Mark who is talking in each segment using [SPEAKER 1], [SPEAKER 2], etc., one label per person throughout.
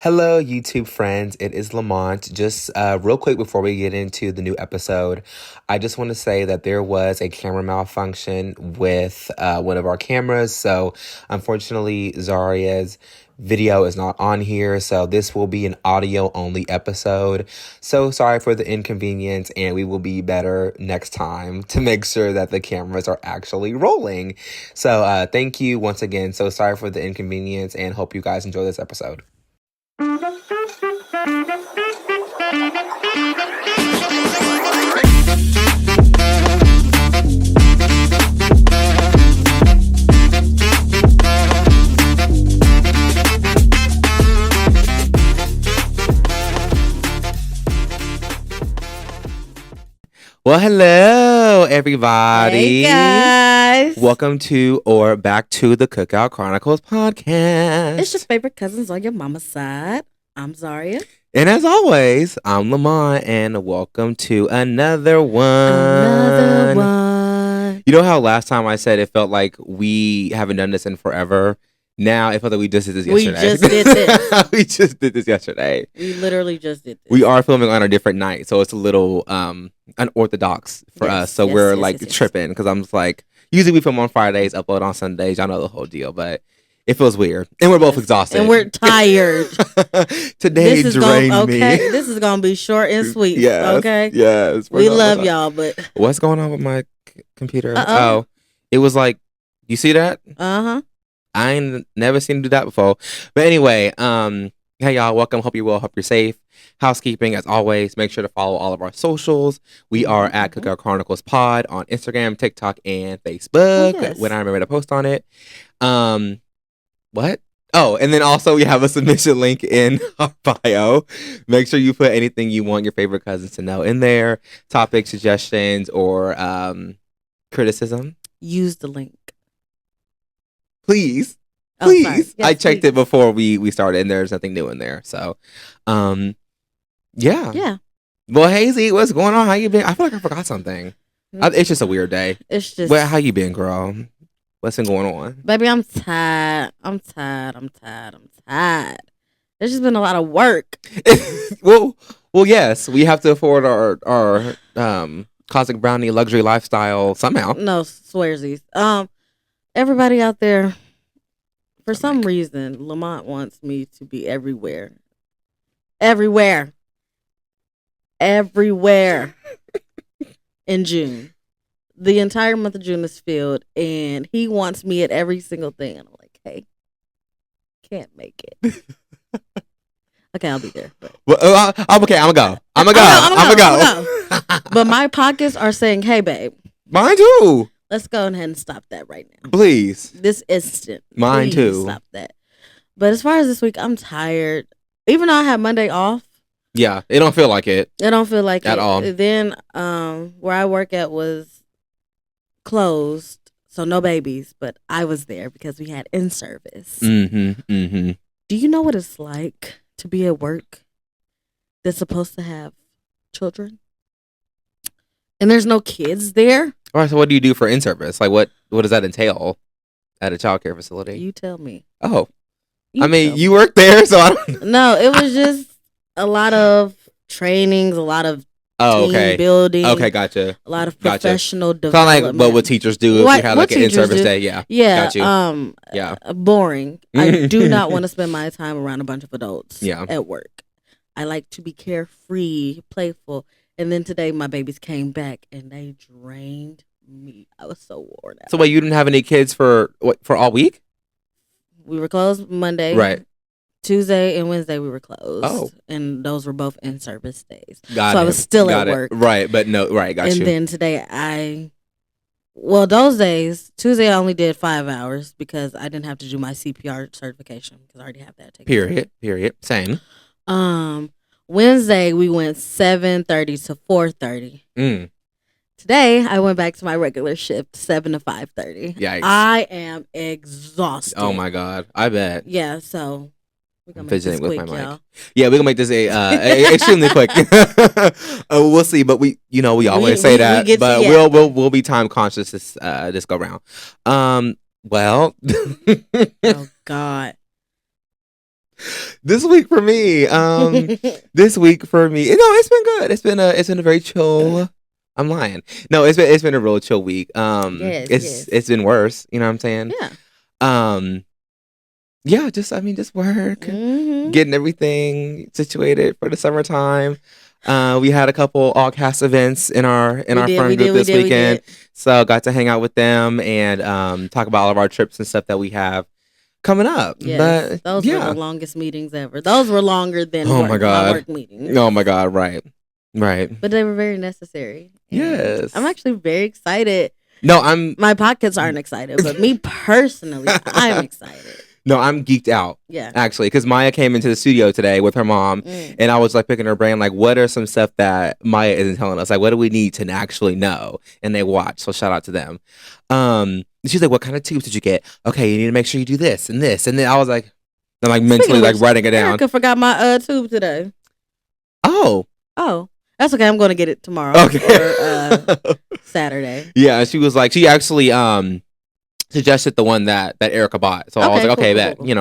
[SPEAKER 1] Hello, YouTube friends. It is Lamont. Just real quick before we get into the new episode, I just want to say that there was a camera malfunction with one of our cameras. So, unfortunately, Zaria's video is not on here. So, this will be an audio only episode. So, sorry for the inconvenience, and we will be better next time to make sure that the cameras are actually rolling. So, thank you once again. So, sorry for the inconvenience, and hope you guys enjoy this episode. Well, hello, everybody.
[SPEAKER 2] Hey, guys.
[SPEAKER 1] Welcome to or back to the Cookout Chronicles podcast.
[SPEAKER 2] It's your favorite cousins on your mama's side. I'm Zaria.
[SPEAKER 1] And as always, I'm Lamont, and welcome to another one. You know how last time I said it felt like we haven't done this in forever? Now it felt like we just did this yesterday. We just did this yesterday.
[SPEAKER 2] We literally just did this.
[SPEAKER 1] We are filming on a different night, so it's a little unorthodox for us. So we're tripping because I'm just like, usually we film on Fridays, upload on Sundays. Y'all know the whole deal, but it feels weird, and we're both exhausted,
[SPEAKER 2] and we're tired.
[SPEAKER 1] Today drained me.
[SPEAKER 2] This is gonna be short and sweet. Okay.
[SPEAKER 1] Yes.
[SPEAKER 2] We love y'all, but
[SPEAKER 1] what's going on with my computer? Oh, it was like, you see that? I ain't never seen him do that before. But anyway, hey y'all, welcome. Hope you're well. Hope you're safe. Housekeeping, as always, make sure to follow all of our socials. We are at Cookout Chronicles Pod on Instagram, TikTok, and Facebook. When I remember to post on it. What? Oh, and then also we have a submission link in our bio. Make sure you put anything you want your favorite cousins to know in there. Topic suggestions or criticism.
[SPEAKER 2] Use the link.
[SPEAKER 1] Please. Yes, I checked it before we started, and there's nothing new in there. So, yeah. Well, Hazy, what's going on? How you been? I feel like I forgot something. It's just a weird day.
[SPEAKER 2] It's just.
[SPEAKER 1] Well, how you been, girl? What's been going on?
[SPEAKER 2] Baby, I'm tired. There's just been a lot of work.
[SPEAKER 1] well, yes, we have to afford our Cosmic Brownie luxury lifestyle somehow.
[SPEAKER 2] No, swearsies. Everybody out there, for some reason, Lamont wants me to be everywhere. Everywhere. In June. The entire month of June is filled, and he wants me at every single thing. And I'm like, hey, can't make it. Okay, I'll be there.
[SPEAKER 1] Well, I'm okay. I'm gonna go.
[SPEAKER 2] But my pockets are saying, hey, babe.
[SPEAKER 1] Mine too.
[SPEAKER 2] Let's go ahead and stop that right now.
[SPEAKER 1] Please.
[SPEAKER 2] This instant.
[SPEAKER 1] Mine too.
[SPEAKER 2] Stop that. But as far as this week, I'm tired. Even though I had Monday off.
[SPEAKER 1] Yeah, it don't feel like it.
[SPEAKER 2] It don't feel like
[SPEAKER 1] at all.
[SPEAKER 2] Then where I work at was closed, so no babies. But I was there because we had in-service.
[SPEAKER 1] Do
[SPEAKER 2] you know what it's like to be at work that's supposed to have children? And there's no kids there?
[SPEAKER 1] All right, so what do you do for in-service? Like, what does that entail at a childcare facility?
[SPEAKER 2] You tell me.
[SPEAKER 1] Oh. You work there, so I don't know.
[SPEAKER 2] No, it was just a lot of trainings, a lot of team building.
[SPEAKER 1] Okay, gotcha.
[SPEAKER 2] A lot of professional development.
[SPEAKER 1] Kind of like what teachers do if you have like an in-service day. Yeah.
[SPEAKER 2] Yeah.
[SPEAKER 1] Got you.
[SPEAKER 2] Boring. I do not want to spend my time around a bunch of adults at work. I like to be carefree, playful. And then today my babies came back and they drained me. I was so worn out.
[SPEAKER 1] So wait, you didn't have any kids for all week?
[SPEAKER 2] We were closed Monday.
[SPEAKER 1] Right.
[SPEAKER 2] Tuesday and Wednesday we were closed.
[SPEAKER 1] Oh.
[SPEAKER 2] And those were both in-service days.
[SPEAKER 1] Got
[SPEAKER 2] so
[SPEAKER 1] it.
[SPEAKER 2] I was still at work.
[SPEAKER 1] Right, but no, right, got you.
[SPEAKER 2] And then today those days, Tuesday I only did 5 hours because I didn't have to do my CPR certification because I already have that taken.
[SPEAKER 1] Period. Same.
[SPEAKER 2] Wednesday we went 7:30 to 4:30. Today I went back to my regular shift 7 to 5:30.
[SPEAKER 1] Yikes!
[SPEAKER 2] I am exhausted.
[SPEAKER 1] Oh my god! I bet.
[SPEAKER 2] Yeah. So we're gonna
[SPEAKER 1] make
[SPEAKER 2] this quick,
[SPEAKER 1] y'all. Yeah, we're gonna make this extremely quick. We'll see, but we always say that, but we'll be time conscious this go round. Well.
[SPEAKER 2] Oh God.
[SPEAKER 1] This week for me, this week for me, it's been good. It's been a very chill. I'm lying. No, it's been a real chill week. It's been worse. You know what I'm saying?
[SPEAKER 2] Yeah.
[SPEAKER 1] Yeah, just work, getting everything situated for the summertime. We had a couple all cast events in our friend group this weekend, so got to hang out with them and talk about all of our trips and stuff that we have coming up.
[SPEAKER 2] Yes, those were the longest meetings ever. Those were longer than my work meetings.
[SPEAKER 1] Oh my God, right.
[SPEAKER 2] But they were very necessary.
[SPEAKER 1] Yes,
[SPEAKER 2] I'm actually very excited.
[SPEAKER 1] No,
[SPEAKER 2] my podcasts aren't excited, but me personally, I'm excited.
[SPEAKER 1] No, I'm geeked out.
[SPEAKER 2] Yeah.
[SPEAKER 1] Actually, because Maya came into the studio today with her mom, and I was like picking her brain, like, what are some stuff that Maya isn't telling us? Like, what do we need to actually know? And they watch, so shout out to them. She's like, what kind of tubes did you get? Okay, you need to make sure you do this and this. And then I was like, I'm like mentally like writing it down.
[SPEAKER 2] Erica forgot my tube today.
[SPEAKER 1] Oh,
[SPEAKER 2] that's okay. I'm going to get it tomorrow.
[SPEAKER 1] Okay.
[SPEAKER 2] Or Saturday.
[SPEAKER 1] Yeah, she was like, she actually suggested the one that Erica bought. So I was like, okay,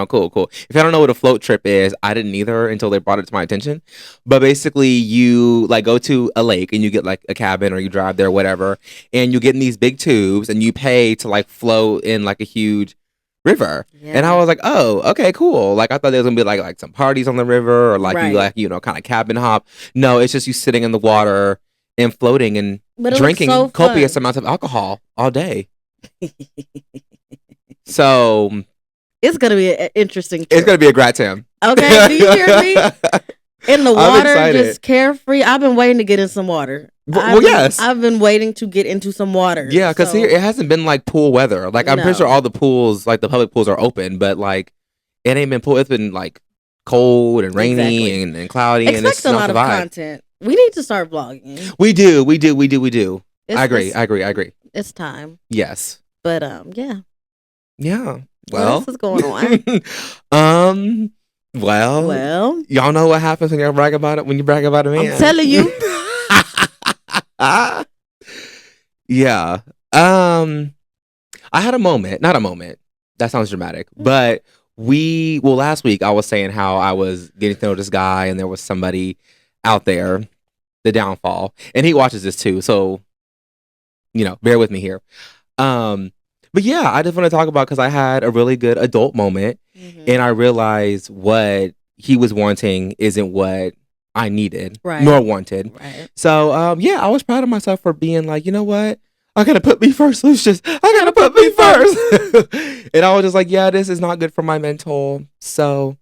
[SPEAKER 1] cool. If I don't know what a float trip is, I didn't either until they brought it to my attention. But basically, you like go to a lake and you get like a cabin or you drive there, whatever, and you get in these big tubes and you pay to like float in like a huge river. Yeah. And I was like, oh, okay, cool. Like I thought there was gonna be like some parties on the river or like you kind of cabin hop. No, it's just you sitting in the water and floating and drinking copious amounts of alcohol all day. So
[SPEAKER 2] it's gonna be an interesting trip.
[SPEAKER 1] It's gonna be a great time.
[SPEAKER 2] Okay, do you hear me? In the water, just carefree. I've been waiting to get in some water.
[SPEAKER 1] Yes,
[SPEAKER 2] I've been waiting to get into some water.
[SPEAKER 1] Yeah, because here it hasn't been like pool weather. Like I'm pretty sure all the pools, like the public pools, are open, but like it ain't been pool. It's been like cold and rainy and cloudy.
[SPEAKER 2] Expect
[SPEAKER 1] and it's
[SPEAKER 2] a lot of content. We need to start vlogging.
[SPEAKER 1] We do. I agree.
[SPEAKER 2] It's time.
[SPEAKER 1] Yes.
[SPEAKER 2] But yeah.
[SPEAKER 1] Well,
[SPEAKER 2] what else is going on?
[SPEAKER 1] Well, y'all know what happens when you brag about it. When you brag about a man,
[SPEAKER 2] I'm telling you.
[SPEAKER 1] Yeah. I had a moment. Not a moment. That sounds dramatic. But last week I was saying how I was getting to know this guy, and there was somebody out there, the downfall, and he watches this too. So, bear with me here. But yeah, I just want to talk about, because I had a really good adult moment, and I realized what he was wanting isn't what I needed, nor wanted.
[SPEAKER 2] Right.
[SPEAKER 1] So, I was proud of myself for being like, you know what? I gotta put me first, Lucius. I gotta put me first. And I was just like, yeah, this is not good for my mental. So,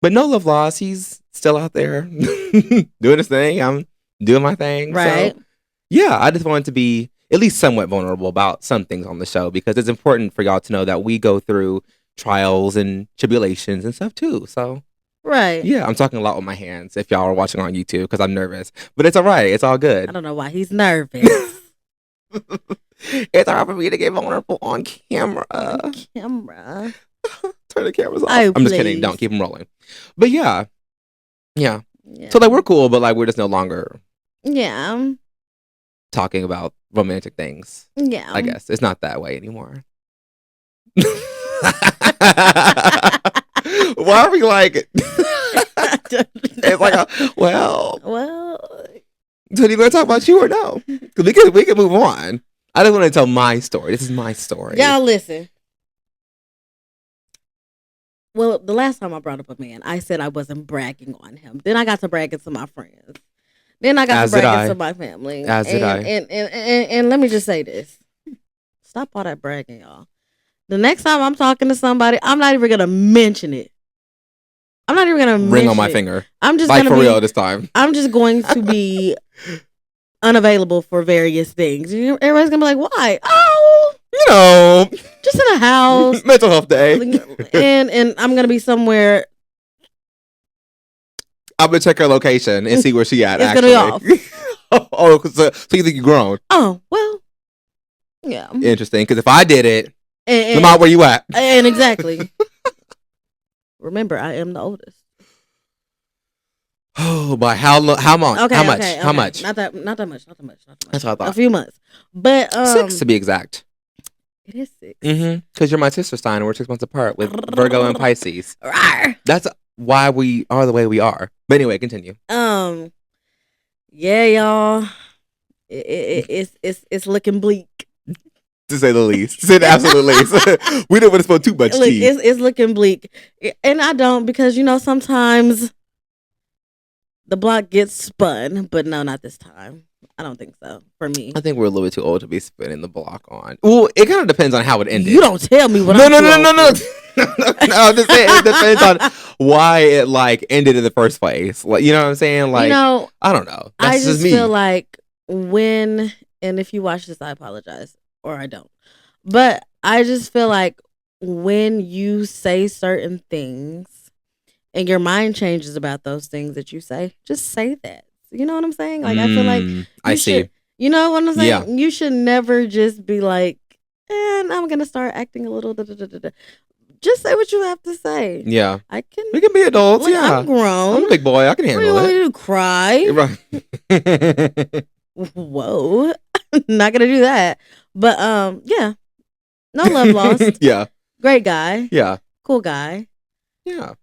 [SPEAKER 1] but no love lost. He's still out there doing his thing. I'm doing my thing.
[SPEAKER 2] Right.
[SPEAKER 1] So, yeah, I just wanted to be at least somewhat vulnerable about some things on the show, because it's important for y'all to know that we go through trials and tribulations and stuff too. So,
[SPEAKER 2] right.
[SPEAKER 1] Yeah, I'm talking a lot with my hands if y'all are watching on YouTube, because I'm nervous. But it's all right. It's all good.
[SPEAKER 2] I don't know why he's nervous.
[SPEAKER 1] It's hard for me to get vulnerable on camera.
[SPEAKER 2] Turn
[SPEAKER 1] the cameras off. I'm just kidding. Don't keep them rolling. But yeah. So like we're cool, but like we're just no longer.
[SPEAKER 2] Yeah.
[SPEAKER 1] Talking about romantic things.
[SPEAKER 2] Yeah.
[SPEAKER 1] I guess it's not that way anymore. Why are we like? It's like well. So do you want to talk about you or no? Because we can move on. I just want to tell my story. This is my story.
[SPEAKER 2] Y'all listen. Well, the last time I brought up a man, I said I wasn't bragging on him. Then I got to bragging to my friends. Then I got to bragging to my family.
[SPEAKER 1] Did I.
[SPEAKER 2] And let me just say this. Stop all that bragging, y'all. The next time I'm talking to somebody, I'm not even going to mention it. I'm not even going to
[SPEAKER 1] ring on my finger.
[SPEAKER 2] I'm just
[SPEAKER 1] like for real this time.
[SPEAKER 2] I'm just going to be unavailable for various things. Everybody's going to be like, why? Oh, just in a house.
[SPEAKER 1] Mental health day.
[SPEAKER 2] And I'm going to be somewhere.
[SPEAKER 1] I'm going to check her location and see where she at.
[SPEAKER 2] It's going to be
[SPEAKER 1] off. So you think you're grown?
[SPEAKER 2] Oh, well, yeah.
[SPEAKER 1] Interesting, because if I did it, Lamont, where you at?
[SPEAKER 2] And exactly. Remember, I am the oldest.
[SPEAKER 1] Oh, by how long? How much?
[SPEAKER 2] Okay,
[SPEAKER 1] how much?
[SPEAKER 2] okay.
[SPEAKER 1] How much?
[SPEAKER 2] Not that much.
[SPEAKER 1] That's what I thought.
[SPEAKER 2] A few months, but
[SPEAKER 1] 6 to be exact.
[SPEAKER 2] It is 6.
[SPEAKER 1] Because you're my sister sign, and we're 6 months apart with Virgo and Pisces. That's why we are the way we are. But anyway, continue.
[SPEAKER 2] Yeah, y'all. It's looking bleak,
[SPEAKER 1] to say the least. To say the absolute least. We don't want to spill too much tea.
[SPEAKER 2] It's looking bleak, and I don't, because sometimes the block gets spun, but no, not this time. I don't think so. For me,
[SPEAKER 1] I think we're a little bit too old to be spinning the block on. Well, it kind of depends on how it ended.
[SPEAKER 2] You don't tell me what.
[SPEAKER 1] No. I'm just saying it depends on why it like ended in the first place. Like, you know what I'm saying? Like, I don't know. That's
[SPEAKER 2] I just feel like when, and if you watch this, I apologize, or I don't. But I just feel like when you say certain things and your mind changes about those things that you say, just say that. You know what I'm saying? Like, I feel like I see. You know what I'm saying? Yeah. You should never just be like, and I'm gonna start acting a little. Just say what you have to say.
[SPEAKER 1] Yeah,
[SPEAKER 2] we
[SPEAKER 1] can be adults. Like, yeah,
[SPEAKER 2] I'm grown.
[SPEAKER 1] I'm a big boy. I can handle it.
[SPEAKER 2] What do you want me to cry? Right. Whoa, not gonna do that. But yeah, no love lost.
[SPEAKER 1] Yeah,
[SPEAKER 2] great guy.
[SPEAKER 1] Yeah,
[SPEAKER 2] cool guy.
[SPEAKER 1] Yeah,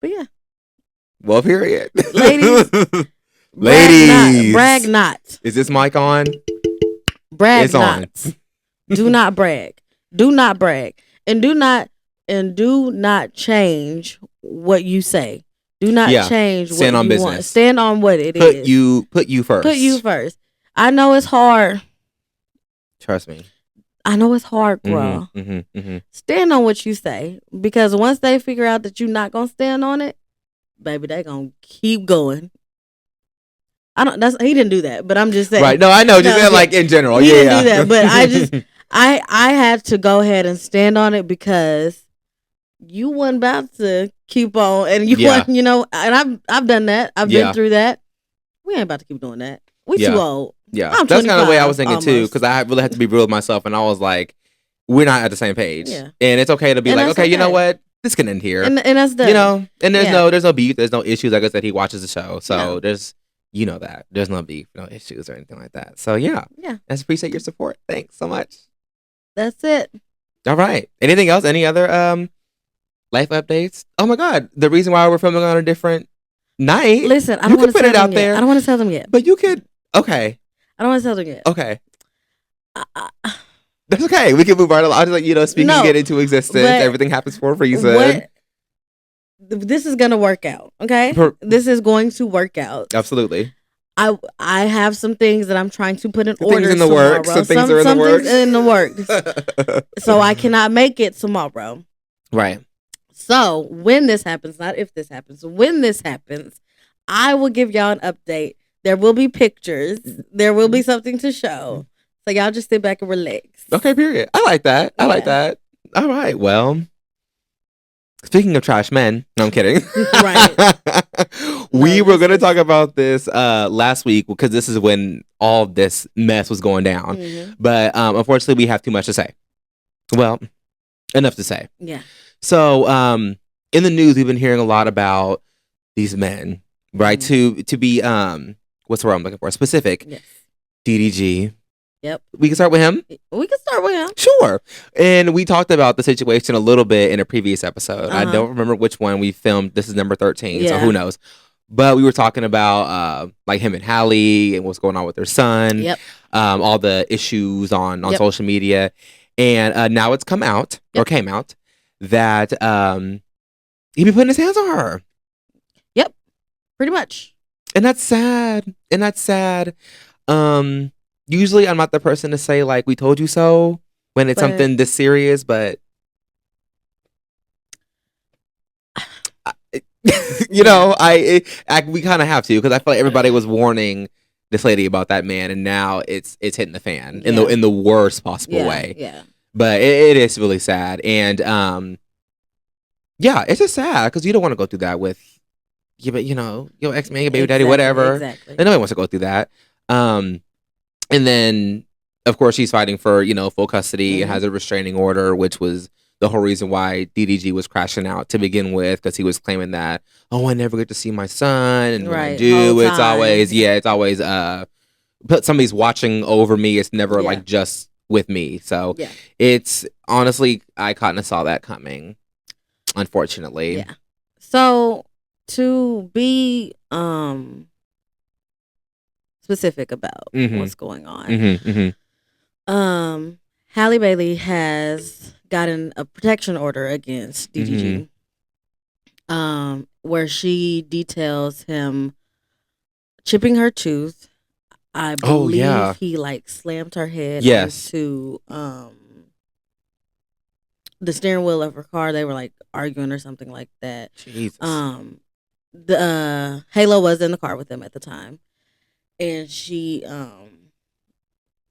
[SPEAKER 2] but yeah.
[SPEAKER 1] Well, period.
[SPEAKER 2] Ladies, brag not.
[SPEAKER 1] Is this mic on?
[SPEAKER 2] Brag it's not. On. Do not brag. Do not brag. And do not change what you say. Do not change what
[SPEAKER 1] Stand on
[SPEAKER 2] you
[SPEAKER 1] business.
[SPEAKER 2] Want. Stand on what it
[SPEAKER 1] is. Put you first.
[SPEAKER 2] Put you first. I know it's hard.
[SPEAKER 1] Trust me.
[SPEAKER 2] I know it's hard, bro. Stand on what you say, because once they figure out that you're not gonna stand on it, baby, they gonna keep going. He didn't do that, but I'm just saying.
[SPEAKER 1] Right. No, I know. Just like in general.
[SPEAKER 2] He didn't do that, but I just I had to go ahead and stand on it, because you wasn't about to keep on, and you want, and I've done that. I've been through that. We ain't about to keep doing that. We too old.
[SPEAKER 1] Yeah, that's kind of the way I was thinking almost. Too, because I really had to be real with myself, and I was like, we're not at the same page. Yeah. And it's okay to be like, okay, you know what? This can end here. And
[SPEAKER 2] that's done.
[SPEAKER 1] And there's no beef, there's no issues. Like I said, he watches the show, so there's that. There's no beef, no issues or anything like that. So yeah. I just appreciate your support. Thanks so much.
[SPEAKER 2] That's it.
[SPEAKER 1] All right. Anything else? Any other life updates? Oh my God. The reason why we're filming on a different night.
[SPEAKER 2] Listen, I don't want to put it out there. I don't want to tell them yet.
[SPEAKER 1] But you could. Okay.
[SPEAKER 2] I don't want to tell them yet.
[SPEAKER 1] Okay. That's okay. We can move right along. I'll just let speaking get into existence. Everything happens for a reason.
[SPEAKER 2] This is gonna work out, okay? This is going to work out.
[SPEAKER 1] Absolutely.
[SPEAKER 2] I have some things that I'm trying to put in order.
[SPEAKER 1] Things in the works. Some things are in the works.
[SPEAKER 2] In the works. So I cannot make it tomorrow.
[SPEAKER 1] Right.
[SPEAKER 2] So when this happens, not if this happens, when this happens, I will give y'all an update. There will be pictures. There will be something to show. So y'all just sit back and relax.
[SPEAKER 1] Okay, period. I like that. I like that. All right. Well, speaking of trash men, no, I'm kidding. Right. We were going to talk about this last week, because this is when all this mess was going down. Mm-hmm. But unfortunately, we have too much to say. Well, enough to say.
[SPEAKER 2] Yeah.
[SPEAKER 1] So in the news, we've been hearing a lot about these men, right? Mm-hmm. To be, what's the word I'm looking for? Specific.
[SPEAKER 2] Yes.
[SPEAKER 1] DDG.
[SPEAKER 2] Yep.
[SPEAKER 1] We can start with him?
[SPEAKER 2] We can start with him.
[SPEAKER 1] Sure. And we talked about the situation a little bit in a previous episode. I don't remember which one we filmed. This is number 13, so who knows? But we were talking about like him and Hallie and what's going on with their son.
[SPEAKER 2] Yep.
[SPEAKER 1] All the issues on social media. And now it's come out, or came out, that he be putting his hands on her.
[SPEAKER 2] Yep. Pretty much.
[SPEAKER 1] And that's sad. Usually I'm not the person to say, like, we told you so when it's something this serious, but we kind of have to, because I feel like everybody was warning this lady about that man, and now it's hitting the fan in the worst possible way.
[SPEAKER 2] Yeah.
[SPEAKER 1] But it is really sad, and it's just sad, because you don't want to go through that with your ex-man, your baby daddy, whatever.
[SPEAKER 2] Exactly.
[SPEAKER 1] And nobody wants to go through that. And then, of course, she's fighting for, full custody and has a restraining order, which was the whole reason why DDG was crashing out to begin with, because he was claiming that, I never get to see my son. And when I do, it's always, but somebody's watching over me. It's never like just with me. So it's honestly, I kind of saw that coming, unfortunately.
[SPEAKER 2] Yeah. So to be specific about what's going on, Halle Bailey has gotten a protection order against DDG, where she details him chipping her tooth. I believe he like slammed her head into the steering wheel of her car. They were like arguing or something like that.
[SPEAKER 1] Jesus.
[SPEAKER 2] The Halo was in the car with them at the time, and she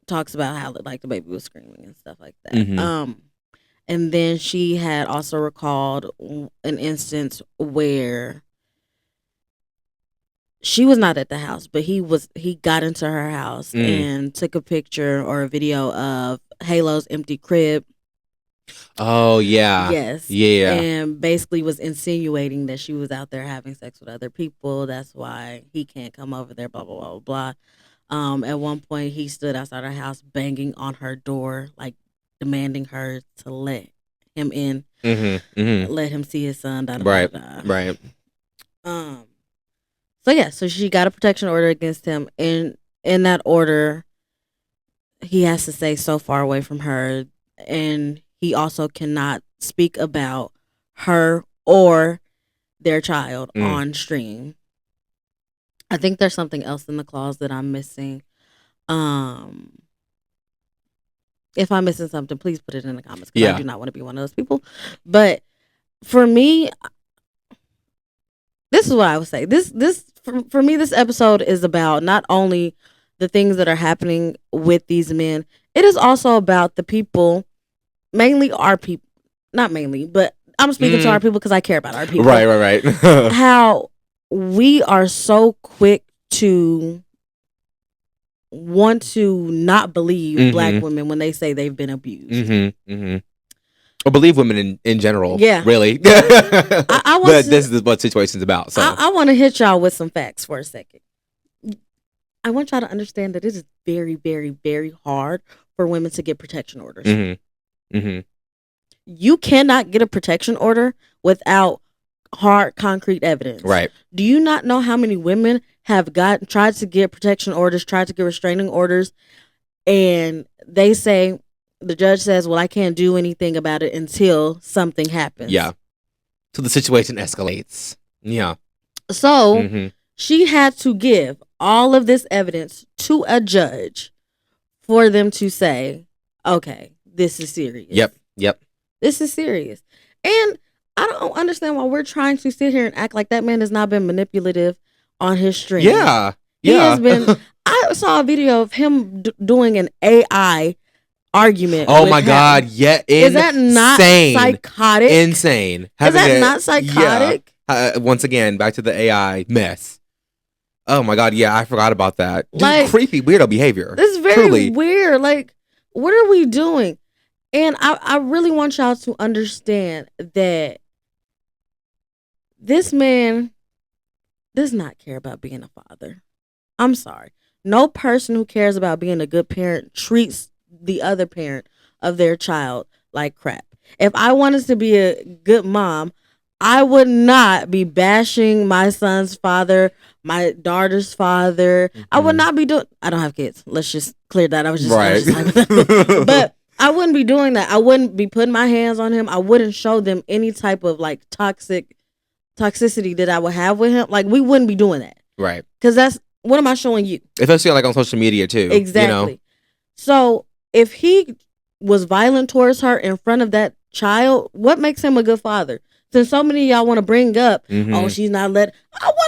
[SPEAKER 2] talks about how like the baby was screaming and stuff like that. And then she had also recalled an instance where she was not at the house, but he got into her house and took a picture or a video of Halo's empty crib.
[SPEAKER 1] Oh, yeah.
[SPEAKER 2] Yes.
[SPEAKER 1] Yeah.
[SPEAKER 2] And basically was insinuating that she was out there having sex with other people. That's why he can't come over there, blah, blah, blah, blah. At one point, he stood outside her house banging on her door, like demanding her to let him in, let him see his son.
[SPEAKER 1] Right.
[SPEAKER 2] So, yeah, so she got a protection order against him. And in that order, he has to stay so far away from her. And he also cannot speak about her or their child on stream. I think there's something else in the clause that I'm missing. If I'm missing something, please put it in the comments, because I do not want to be one of those people. But for me, this is what I would say. For me, this episode is about not only the things that are happening with these men. It is also about the people, mainly our people. Not mainly, but I'm speaking to our people because I care about our people.
[SPEAKER 1] Right.
[SPEAKER 2] How we are so quick to want to not believe black women when they say they've been abused.
[SPEAKER 1] Or believe women in general.
[SPEAKER 2] Yeah.
[SPEAKER 1] Really. But this is what situation's about. So
[SPEAKER 2] I want to hit y'all with some facts for a second. I want y'all to understand that it is very, very, very hard for women to get protection orders. You cannot get a protection order without hard, concrete evidence.
[SPEAKER 1] Right.
[SPEAKER 2] Do you not know how many women have tried to get protection orders, tried to get restraining orders, and they say, the judge says, well, I can't do anything about it until something happens.
[SPEAKER 1] Yeah. So the situation escalates. Yeah.
[SPEAKER 2] So she had to give all of this evidence to a judge for them to say, okay, this is serious.
[SPEAKER 1] Yep.
[SPEAKER 2] This is serious. And I don't understand why we're trying to sit here and act like that man has not been manipulative on his stream.
[SPEAKER 1] Yeah.
[SPEAKER 2] He has been. I saw a video of him doing an AI argument.
[SPEAKER 1] Oh my God! Yeah,
[SPEAKER 2] is that not psychotic?
[SPEAKER 1] Insane.
[SPEAKER 2] Is that not psychotic?
[SPEAKER 1] Yeah. Once again, back to the AI mess. Oh my God! Yeah, I forgot about that. Just like, creepy, weirdo behavior.
[SPEAKER 2] This is very weird. Like, what are we doing? And I really want y'all to understand that this man does not care about being a father. I'm sorry. No person who cares about being a good parent treats the other parent of their child like crap. If I wanted to be a good mom, I would not be bashing my son's father, my daughter's father. I would not be doing. I don't have kids. Let's just clear that. I was just but I wouldn't be doing that. I wouldn't be putting my hands on him. I wouldn't show them any type of like toxicity that I would have with him. Like, we wouldn't be doing that.
[SPEAKER 1] Right.
[SPEAKER 2] Because that's, what am I showing you?
[SPEAKER 1] Especially like on social media too.
[SPEAKER 2] Exactly.
[SPEAKER 1] You know?
[SPEAKER 2] So if he was violent towards her in front of that child, what makes him a good father? Since so many of y'all want to bring up, oh, she's not I wouldn't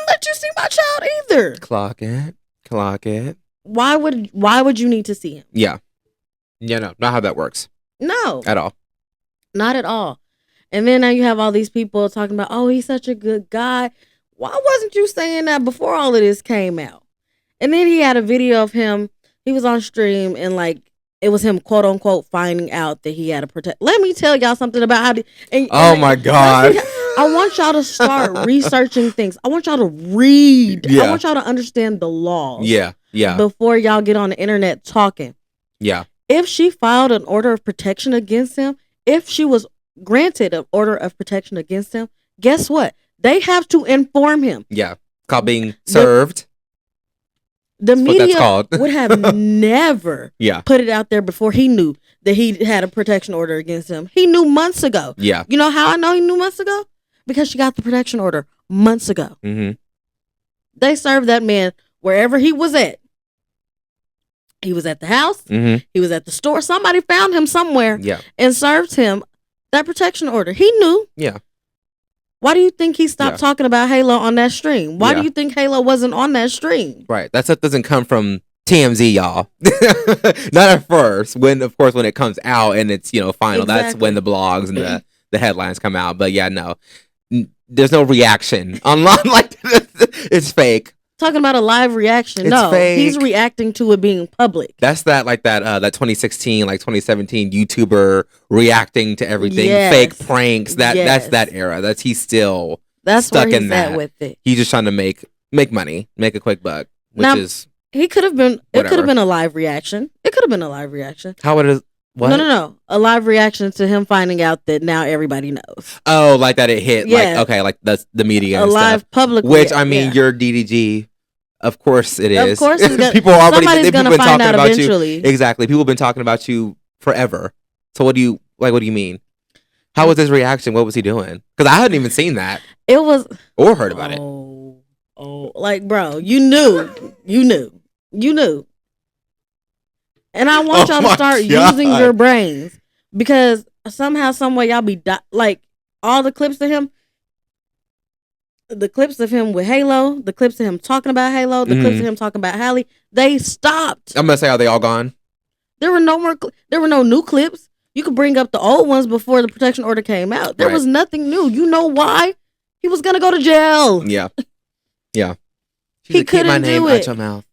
[SPEAKER 2] let you see my child either.
[SPEAKER 1] Clock it.
[SPEAKER 2] Why would you need to see him?
[SPEAKER 1] Yeah. Yeah, no, not how that works.
[SPEAKER 2] No.
[SPEAKER 1] At all.
[SPEAKER 2] Not at all. And then now you have all these people talking about, oh, he's such a good guy. Why wasn't you saying that before all of this came out? And then he had a video of him. He was on stream and like, it was him, quote unquote, finding out that he had a protect. Let me tell y'all something about how.
[SPEAKER 1] My God.
[SPEAKER 2] I want y'all to start researching things. I want y'all to read.
[SPEAKER 1] Yeah.
[SPEAKER 2] I want y'all to understand the laws.
[SPEAKER 1] Yeah.
[SPEAKER 2] Before y'all get on the internet talking.
[SPEAKER 1] Yeah.
[SPEAKER 2] If she filed an order of protection against him, if she was granted an order of protection against him, guess what? They have to inform him.
[SPEAKER 1] Yeah. It's called being served.
[SPEAKER 2] The media would have never put it out there before he knew that he had a protection order against him. He knew months ago.
[SPEAKER 1] Yeah.
[SPEAKER 2] You know how I know he knew months ago? Because she got the protection order months ago.
[SPEAKER 1] Mm-hmm.
[SPEAKER 2] They served that man wherever he was at. He was at the house.
[SPEAKER 1] Mm-hmm.
[SPEAKER 2] He was at the store. Somebody found him somewhere and served him that protection order. He knew.
[SPEAKER 1] Yeah.
[SPEAKER 2] Why do you think he stopped talking about Halo on that stream? Why do you think Halo wasn't on that stream?
[SPEAKER 1] Right. That stuff doesn't come from TMZ, y'all. Not at first. When it comes out and it's, final, that's when the blogs and the headlines come out. But yeah, no. There's no reaction online. Like, it's fake.
[SPEAKER 2] Talking about a live reaction.
[SPEAKER 1] It's fake.
[SPEAKER 2] He's reacting to it being public.
[SPEAKER 1] That's that 2016, 2017 YouTuber reacting to everything.
[SPEAKER 2] Yes.
[SPEAKER 1] Fake pranks. That's that era. He's still stuck in that.
[SPEAKER 2] At with it.
[SPEAKER 1] He's just trying to make money, make a quick buck,
[SPEAKER 2] he could have been.
[SPEAKER 1] Whatever.
[SPEAKER 2] It could have been a live reaction.
[SPEAKER 1] How would it? What?
[SPEAKER 2] No. A live reaction to him finding out that now everybody knows.
[SPEAKER 1] Oh, like that it hit.
[SPEAKER 2] Yeah.
[SPEAKER 1] Like, okay, like that's the media and
[SPEAKER 2] live
[SPEAKER 1] stuff.
[SPEAKER 2] public.
[SPEAKER 1] Which, I mean, your DDG, of course it is.
[SPEAKER 2] Of course it's gonna,
[SPEAKER 1] people already,
[SPEAKER 2] somebody's going to find out eventually.
[SPEAKER 1] Exactly. People have been talking about you forever. So what do you mean? How was his reaction? What was he doing? Because I hadn't even seen that.
[SPEAKER 2] It was.
[SPEAKER 1] Or heard about it.
[SPEAKER 2] Like, bro, you knew. And I want y'all to start using your brains, because somehow, some way, y'all be like all the clips of him with Halo, the clips of him talking about Halo, the clips of him talking about Hallie, they stopped.
[SPEAKER 1] I'm gonna say, are they all gone?
[SPEAKER 2] There were no more. There were no new clips. You could bring up the old ones before the protection order came out. There was nothing new. You know why? He was gonna go to jail.
[SPEAKER 1] Yeah.
[SPEAKER 2] He couldn't do it.
[SPEAKER 1] Out your mouth.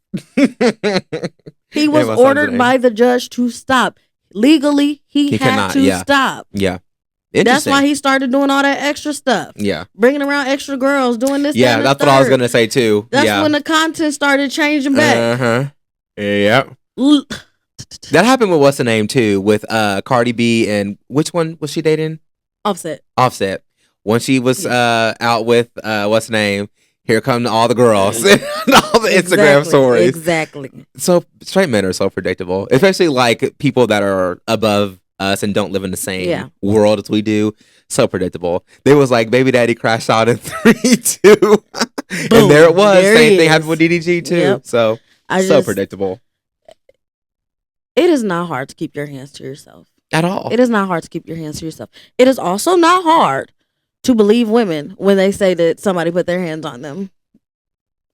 [SPEAKER 2] He was ordered by the judge to stop. Legally, he had to stop.
[SPEAKER 1] Yeah.
[SPEAKER 2] That's why he started doing all that extra stuff.
[SPEAKER 1] Yeah.
[SPEAKER 2] Bringing around extra girls, doing this.
[SPEAKER 1] Yeah, that's what I was going to say too.
[SPEAKER 2] That's when the content started changing back.
[SPEAKER 1] Uh-huh. Yeah. That happened with what's the name too, with Cardi B, and which one was she dating?
[SPEAKER 2] Offset.
[SPEAKER 1] When she was out with what's the name? Here come all the girls and all the Instagram stories.
[SPEAKER 2] Exactly.
[SPEAKER 1] So straight men are so predictable, especially like people that are above us and don't live in the same world as we do. So predictable. They was like, baby daddy crashed out in 3, 2. And there it was. Same thing happened with DDG too. Yep. So predictable.
[SPEAKER 2] It is not hard to keep your hands to yourself.
[SPEAKER 1] At all.
[SPEAKER 2] It is not hard to keep your hands to yourself. It is also not hard to believe women when they say that somebody put their hands on them.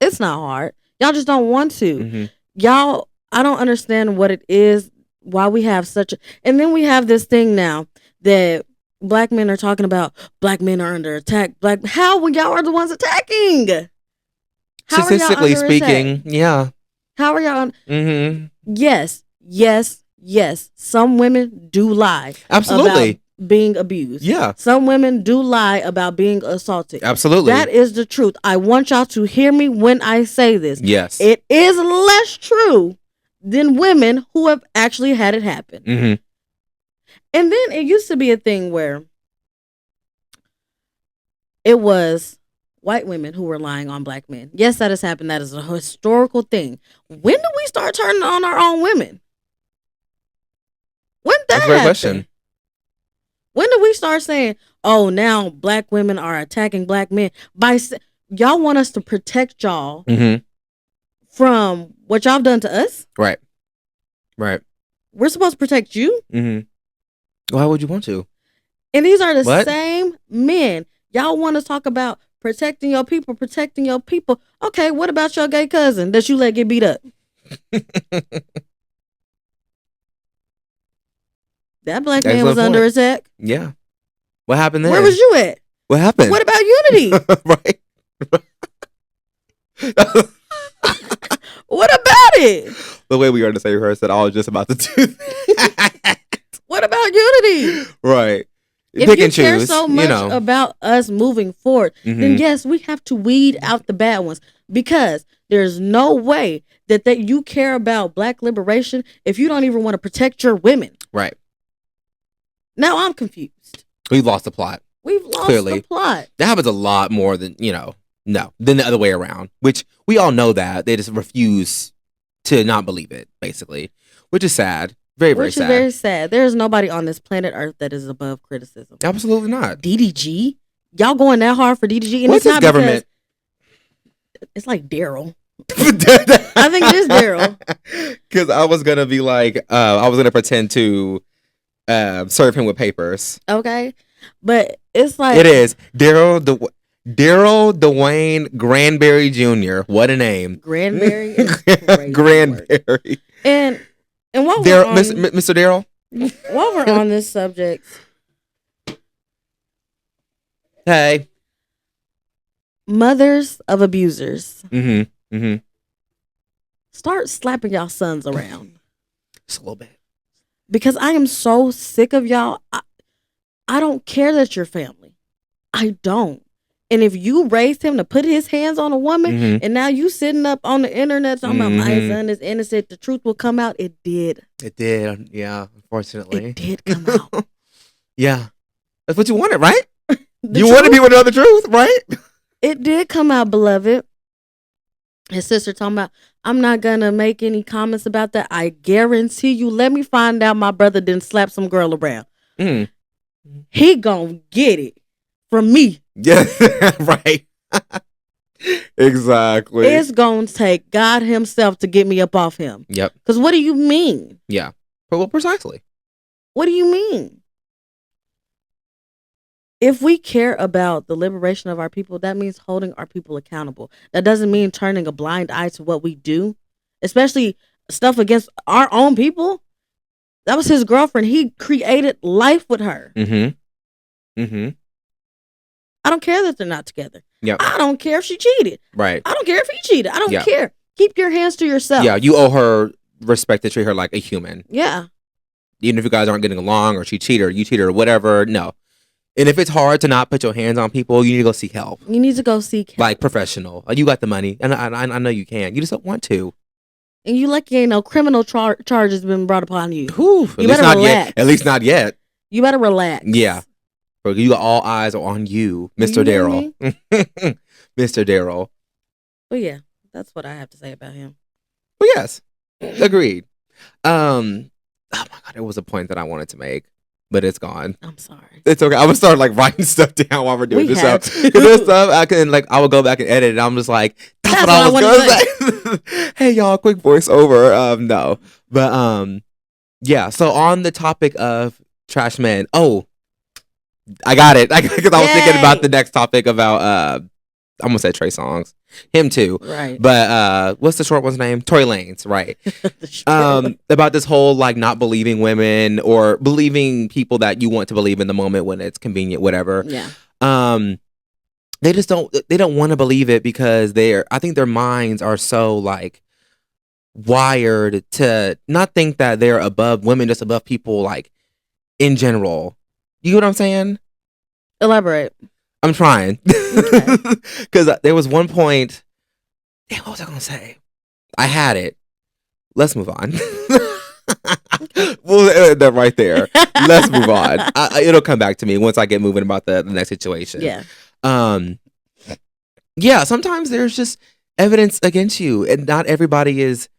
[SPEAKER 2] It's not hard. Y'all just don't want to.
[SPEAKER 1] Mm-hmm.
[SPEAKER 2] Y'all, I don't understand what it is, why we have such a... And then we have this thing now that black men are talking about, black men are under attack. How when y'all are the ones attacking?
[SPEAKER 1] Statistically speaking, yeah.
[SPEAKER 2] How are y'all...
[SPEAKER 1] Mm-hmm.
[SPEAKER 2] Yes. Some women do lie.
[SPEAKER 1] Absolutely.
[SPEAKER 2] About being abused.
[SPEAKER 1] Yeah.
[SPEAKER 2] Some women do lie about being assaulted.
[SPEAKER 1] Absolutely.
[SPEAKER 2] That is the truth. I want y'all to hear me when I say this.
[SPEAKER 1] Yes.
[SPEAKER 2] It is less true than women who have actually had it happen.
[SPEAKER 1] Mm-hmm.
[SPEAKER 2] And then it used to be a thing where it was white women who were lying on black men. Yes, that has happened. That is a historical thing. When did we start turning on our own women? When did that happen? Great question. When did we start saying, oh, now black women are attacking black men? Y'all want us to protect y'all from what y'all have done to us?
[SPEAKER 1] Right.
[SPEAKER 2] We're supposed to protect you?
[SPEAKER 1] Mm-hmm. Why would you want to?
[SPEAKER 2] And these are the same men. Y'all want to talk about protecting your people. Okay, what about your gay cousin that you let get beat up? That black man was under attack.
[SPEAKER 1] Yeah. What happened there?
[SPEAKER 2] Where was you at?
[SPEAKER 1] What happened?
[SPEAKER 2] What about unity?
[SPEAKER 1] Right.
[SPEAKER 2] What about it?
[SPEAKER 1] The way we are to say rehearsed that I was just about to do that.
[SPEAKER 2] What about unity?
[SPEAKER 1] Right.
[SPEAKER 2] If
[SPEAKER 1] Pick
[SPEAKER 2] you
[SPEAKER 1] and
[SPEAKER 2] care
[SPEAKER 1] choose,
[SPEAKER 2] so much about us moving forward, then yes, we have to weed out the bad ones, because there's no way that you care about black liberation if you don't even want to protect your women.
[SPEAKER 1] Right.
[SPEAKER 2] Now I'm confused.
[SPEAKER 1] We lost the plot.
[SPEAKER 2] We've lost the plot.
[SPEAKER 1] That happens a lot more than, than the other way around, which we all know that. They just refuse to not believe it, basically, which is sad. Very, very sad.
[SPEAKER 2] Which is very sad. There is nobody on this planet Earth that is above criticism.
[SPEAKER 1] Absolutely not.
[SPEAKER 2] DDG? Y'all going that hard for DDG?
[SPEAKER 1] And what's his government?
[SPEAKER 2] It's like Daryl. I think it is Daryl.
[SPEAKER 1] Because I was going to be like, I was going to pretend to serve him with papers.
[SPEAKER 2] Okay. But it's like...
[SPEAKER 1] It is. Daryl Dwayne Granberry Jr. What a name.
[SPEAKER 2] Granberry is crazy.
[SPEAKER 1] Granberry.
[SPEAKER 2] And while
[SPEAKER 1] we're on... Mr. Daryl?
[SPEAKER 2] While we're on this subject...
[SPEAKER 1] Hey.
[SPEAKER 2] Mothers of abusers.
[SPEAKER 1] Mm-hmm. Mm-hmm.
[SPEAKER 2] Start slapping y'all sons around.
[SPEAKER 1] Just a little bit.
[SPEAKER 2] Because I am so sick of y'all. I don't care that you're family. I don't. And if you raised him to put his hands on a woman, and now you sitting up on the internet talking about my son is innocent, the truth will come out. It did.
[SPEAKER 1] It did. Yeah, unfortunately.
[SPEAKER 2] It did come out.
[SPEAKER 1] Yeah. That's what you wanted, right? You wanted people to know the truth, right?
[SPEAKER 2] It did come out, beloved. His sister talking about, I'm not going to make any comments about that. I guarantee you, let me find out my brother didn't slap some girl around. He gonna get it from me.
[SPEAKER 1] Yeah, right. Exactly.
[SPEAKER 2] It's gonna take God himself to get me up off him.
[SPEAKER 1] Yep.
[SPEAKER 2] Because what do you mean?
[SPEAKER 1] Yeah. Well, precisely.
[SPEAKER 2] What do you mean? If we care about the liberation of our people, that means holding our people accountable. That doesn't mean turning a blind eye to what we do, especially stuff against our own people. That was his girlfriend. He created life with her.
[SPEAKER 1] Mm-hmm. Mm-hmm.
[SPEAKER 2] I don't care that they're not together.
[SPEAKER 1] Yep.
[SPEAKER 2] I don't care if she cheated.
[SPEAKER 1] Right.
[SPEAKER 2] I don't care if he cheated. I don't care. Keep your hands to yourself.
[SPEAKER 1] Yeah, you owe her respect to treat her like a human.
[SPEAKER 2] Yeah.
[SPEAKER 1] Even if you guys aren't getting along or she cheated or you cheated or whatever, no. And if it's hard to not put your hands on people, you need to go seek help.
[SPEAKER 2] You need to go seek help.
[SPEAKER 1] Like professional. You got the money. And I know you can. You just don't want to.
[SPEAKER 2] And you lucky ain't no criminal charges been brought upon you.
[SPEAKER 1] Whew,
[SPEAKER 2] you better relax.
[SPEAKER 1] Yet. At least not yet.
[SPEAKER 2] You better relax.
[SPEAKER 1] Yeah. You got all eyes on you, Mr. Daryl. Mr. Daryl.
[SPEAKER 2] Well, yeah. That's what I have to say about him.
[SPEAKER 1] Well, yes. Agreed. Oh my God. There was a point that I wanted to make. But it's gone.
[SPEAKER 2] I'm sorry.
[SPEAKER 1] It's okay. I'm gonna start like writing stuff down while we're doing this show. Because there's stuff I will go back and edit, and I'm just like, that's what I was gonna say. Hey y'all, quick voiceover. No, but yeah. So on the topic of trash men, I got it. Because I was thinking about the next topic about I'm gonna say Trey Songz, him too,
[SPEAKER 2] right?
[SPEAKER 1] But what's the short one's name? Tory Lanez, right? About this whole like not believing women or believing people that you want to believe in the moment when it's convenient, whatever.
[SPEAKER 2] Yeah.
[SPEAKER 1] They just don't. They don't want to believe it because I think their minds are so like wired to not think that they're above women, just above people like in general. You know what I'm saying?
[SPEAKER 2] Elaborate.
[SPEAKER 1] I'm trying. Because there was one point. Damn, what was I going to say? I had it. Let's move on. Well, that right there. Let's move on. It'll come back to me once I get moving about the next situation.
[SPEAKER 2] Yeah.
[SPEAKER 1] Yeah, sometimes there's just evidence against you, and not everybody is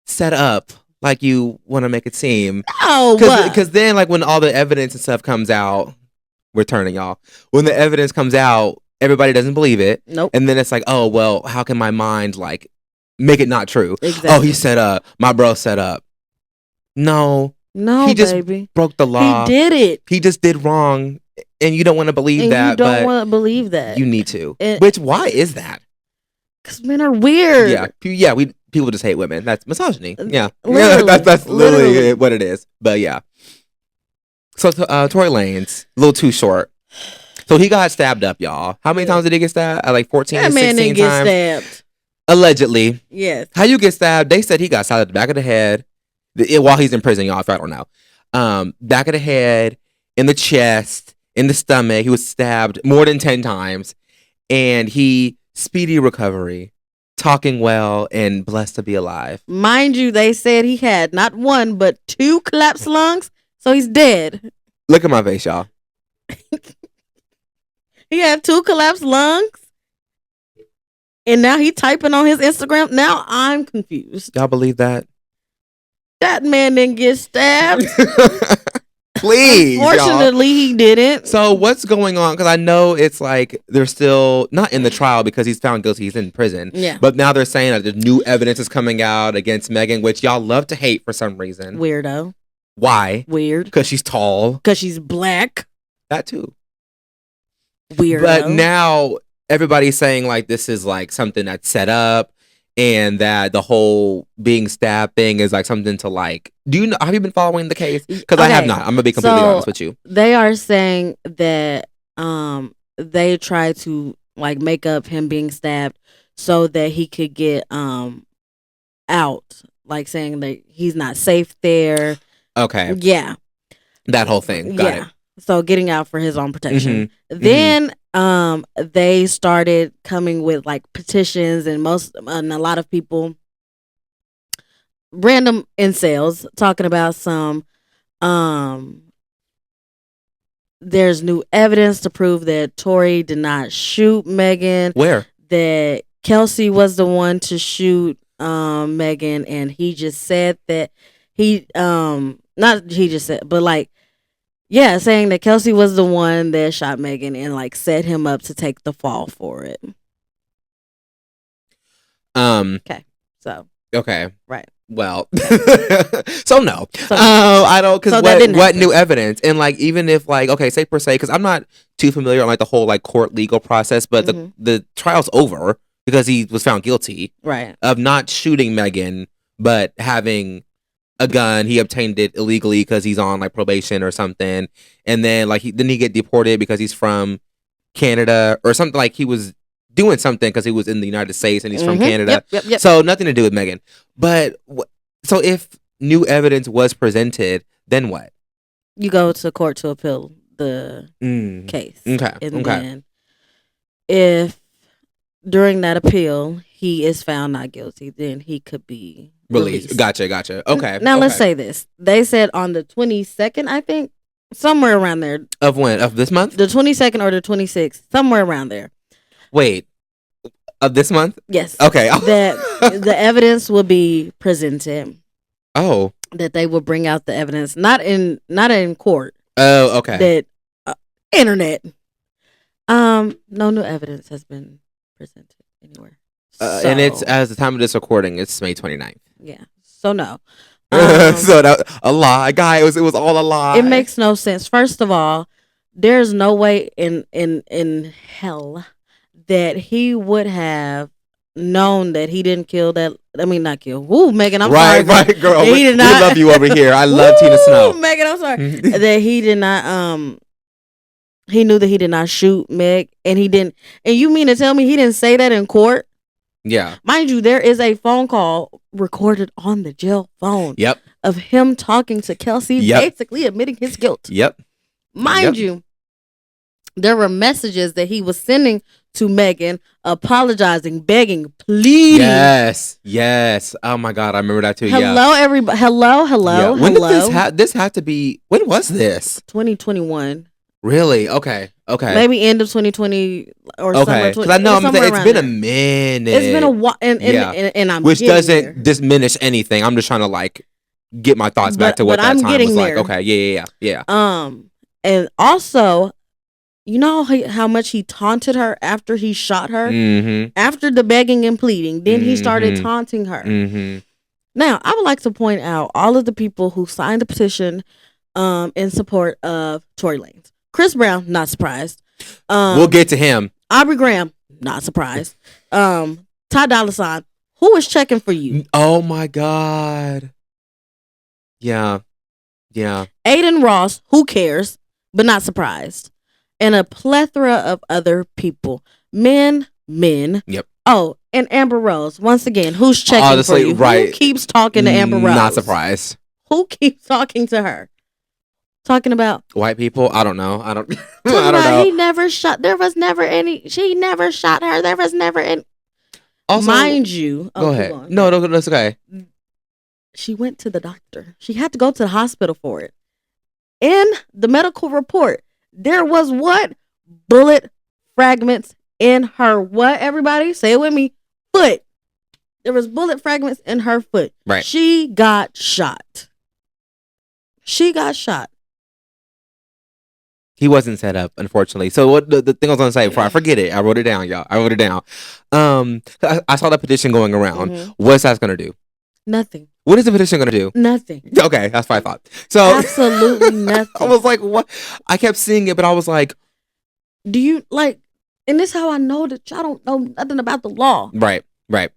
[SPEAKER 1] set up like you want to make it seem.
[SPEAKER 2] Oh,
[SPEAKER 1] because then, like, when all the evidence and stuff comes out, we're turning y'all. When the evidence comes out, everybody doesn't believe it.
[SPEAKER 2] Nope.
[SPEAKER 1] And then it's like, oh, well, how can my mind, like, make it not true?
[SPEAKER 2] Exactly.
[SPEAKER 1] Oh, he set up. My bro set up. No, he just broke the law.
[SPEAKER 2] He did it.
[SPEAKER 1] He just did wrong. And you don't want to believe that.
[SPEAKER 2] You don't want to believe that.
[SPEAKER 1] You need to.
[SPEAKER 2] And
[SPEAKER 1] why is that?
[SPEAKER 2] Because men are weird.
[SPEAKER 1] Yeah. People just hate women. That's misogyny. Yeah. That's literally what it is. But yeah. So Tory Lanez, a little too short. So he got stabbed up, y'all. How many times did he get stabbed? Like 14,
[SPEAKER 2] that
[SPEAKER 1] 16
[SPEAKER 2] man didn't
[SPEAKER 1] times?
[SPEAKER 2] get stabbed.
[SPEAKER 1] Allegedly.
[SPEAKER 2] Yes.
[SPEAKER 1] How you get stabbed? They said he got stabbed at the back of the head while he's in prison, y'all, if I don't know. Back of the head, in the chest, in the stomach. He was stabbed more than 10 times. And speedy recovery, talking well, and blessed to be alive.
[SPEAKER 2] Mind you, they said he had not one, but 2 collapsed lungs. So he's dead.
[SPEAKER 1] Look at my face, y'all.
[SPEAKER 2] He had 2 collapsed lungs. And now he typing on his Instagram. Now I'm confused.
[SPEAKER 1] Y'all believe that?
[SPEAKER 2] That man didn't get stabbed.
[SPEAKER 1] Please,
[SPEAKER 2] unfortunately,
[SPEAKER 1] y'all.
[SPEAKER 2] He didn't.
[SPEAKER 1] So what's going on? Because I know it's like they're still not in the trial because he's found guilty. He's in prison.
[SPEAKER 2] Yeah.
[SPEAKER 1] But now they're saying that the new evidence is coming out against Megan, which y'all love to hate for some reason.
[SPEAKER 2] Weirdo.
[SPEAKER 1] Why?
[SPEAKER 2] Weird.
[SPEAKER 1] Because she's tall.
[SPEAKER 2] Because she's black.
[SPEAKER 1] That too.
[SPEAKER 2] Weirdo.
[SPEAKER 1] But now everybody's saying like this is like something that's set up, and that the whole being stabbed thing is like something to like. Do you know? Have you been following the case? Because I have not. I'm gonna be completely honest with you.
[SPEAKER 2] They are saying that they try to like make up him being stabbed so that he could get out, like saying that he's not safe there.
[SPEAKER 1] Okay.
[SPEAKER 2] Yeah.
[SPEAKER 1] That whole thing. Got it.
[SPEAKER 2] So getting out for his own protection. Mm-hmm. Then they started coming with like petitions, and a lot of people, random incels, talking about some there's new evidence to prove that Tory did not shoot Megan.
[SPEAKER 1] Where?
[SPEAKER 2] That Kelsey was the one to shoot Megan, and he just said that saying that Kelsey was the one that shot Megan and like set him up to take the fall for it. Okay. So.
[SPEAKER 1] Okay.
[SPEAKER 2] Right.
[SPEAKER 1] Well. So no. I don't. Because what new evidence? And like even if like say per se, because I'm not too familiar on like the whole like court legal process, but the trial's over because he was found guilty.
[SPEAKER 2] Right.
[SPEAKER 1] Of not shooting Megan, but having a gun. He obtained it illegally because he's on like probation or something, and then like didn't he get deported because he's from Canada or something? Like he was doing something because he was in the United States and he's from Canada. Yep. So nothing to do with Megan. But so if new evidence was presented, then what?
[SPEAKER 2] You go to court to appeal the case.
[SPEAKER 1] Okay.
[SPEAKER 2] And then if during that appeal he is found not guilty, then he could be released.
[SPEAKER 1] Gotcha. Okay.
[SPEAKER 2] Now let's say this. They said on the 22nd, I think, somewhere around there.
[SPEAKER 1] Of when? Of this month?
[SPEAKER 2] The 22nd or the 26th, somewhere around there.
[SPEAKER 1] Wait. Of this month?
[SPEAKER 2] Yes.
[SPEAKER 1] Okay.
[SPEAKER 2] That the evidence will be presented.
[SPEAKER 1] Oh.
[SPEAKER 2] That they will bring out the evidence, not in court.
[SPEAKER 1] Oh, okay.
[SPEAKER 2] That internet. No new evidence has been presented anywhere.
[SPEAKER 1] And it's, as the time of this recording, it's May 29th.
[SPEAKER 2] Yeah. So no.
[SPEAKER 1] So that a lie, guy. It was all a lie.
[SPEAKER 2] It makes no sense. First of all, there's no way in hell that he would have known that he didn't kill that. I mean, not kill. Woo, Megan, I'm sorry.
[SPEAKER 1] Right, girl. We love you over here. I love Tina Snow.
[SPEAKER 2] Megan, I'm sorry. That he did not, he knew that he did not shoot Meg, and he didn't. And you mean to tell me he didn't say that in court?
[SPEAKER 1] Yeah.
[SPEAKER 2] Mind you, there is a phone call recorded on the jail phone.
[SPEAKER 1] Yep.
[SPEAKER 2] Of him talking to Kelsey, basically admitting his guilt.
[SPEAKER 1] Yep.
[SPEAKER 2] Mind you, there were messages that he was sending to Megan, apologizing, begging, pleading.
[SPEAKER 1] Yes. Oh my God, I remember that too.
[SPEAKER 2] Hello, everybody. Hello.
[SPEAKER 1] Yeah. When did this had to be? When was this?
[SPEAKER 2] 2021.
[SPEAKER 1] Really? Okay.
[SPEAKER 2] Maybe end of 2020 or summer.
[SPEAKER 1] Because I know it's been a minute.
[SPEAKER 2] It's been a while, and I'm
[SPEAKER 1] which doesn't diminish anything. I'm just trying to like get my thoughts back to what that time was like. Okay. Yeah.
[SPEAKER 2] And also, you know how much he taunted her after he shot her?
[SPEAKER 1] Mm-hmm.
[SPEAKER 2] After the begging and pleading, then he started taunting her.
[SPEAKER 1] Mm-hmm.
[SPEAKER 2] Now, I would like to point out all of the people who signed the petition in support of Tory Lanez. Chris Brown, not surprised.
[SPEAKER 1] We'll get to him.
[SPEAKER 2] Aubrey Graham, not surprised. Ty Dolla $ign, who is checking for you?
[SPEAKER 1] Oh my God. Yeah.
[SPEAKER 2] Aiden Ross, who cares, but not surprised. And a plethora of other people. Men.
[SPEAKER 1] Yep.
[SPEAKER 2] Oh, and Amber Rose. Once again, who's checking for you?
[SPEAKER 1] Right.
[SPEAKER 2] Who keeps talking to Amber Rose?
[SPEAKER 1] Not surprised.
[SPEAKER 2] Who keeps talking to her? Talking about
[SPEAKER 1] white people? I don't know. I don't know.
[SPEAKER 2] He never shot. There was never any. She never shot her. There was never any. Also, mind you.
[SPEAKER 1] Go ahead. No, that's okay.
[SPEAKER 2] She went to the doctor. She had to go to the hospital for it. In the medical report, there was what? Bullet fragments in her what? Everybody, say it with me. Foot. There was bullet fragments in her foot.
[SPEAKER 1] Right.
[SPEAKER 2] She got shot. She got shot.
[SPEAKER 1] He wasn't set up, unfortunately. So what the thing I was gonna say before I forget it, I wrote it down, y'all. I wrote it down. I saw the petition going around. Mm-hmm. What's that gonna do?
[SPEAKER 2] Nothing.
[SPEAKER 1] What is the petition gonna do?
[SPEAKER 2] Nothing.
[SPEAKER 1] Okay, that's what I thought. So
[SPEAKER 2] absolutely nothing.
[SPEAKER 1] I was like, what? I kept seeing it, but I was like,
[SPEAKER 2] do you like? And this is how I know that y'all don't know nothing about the law.
[SPEAKER 1] Right. Right.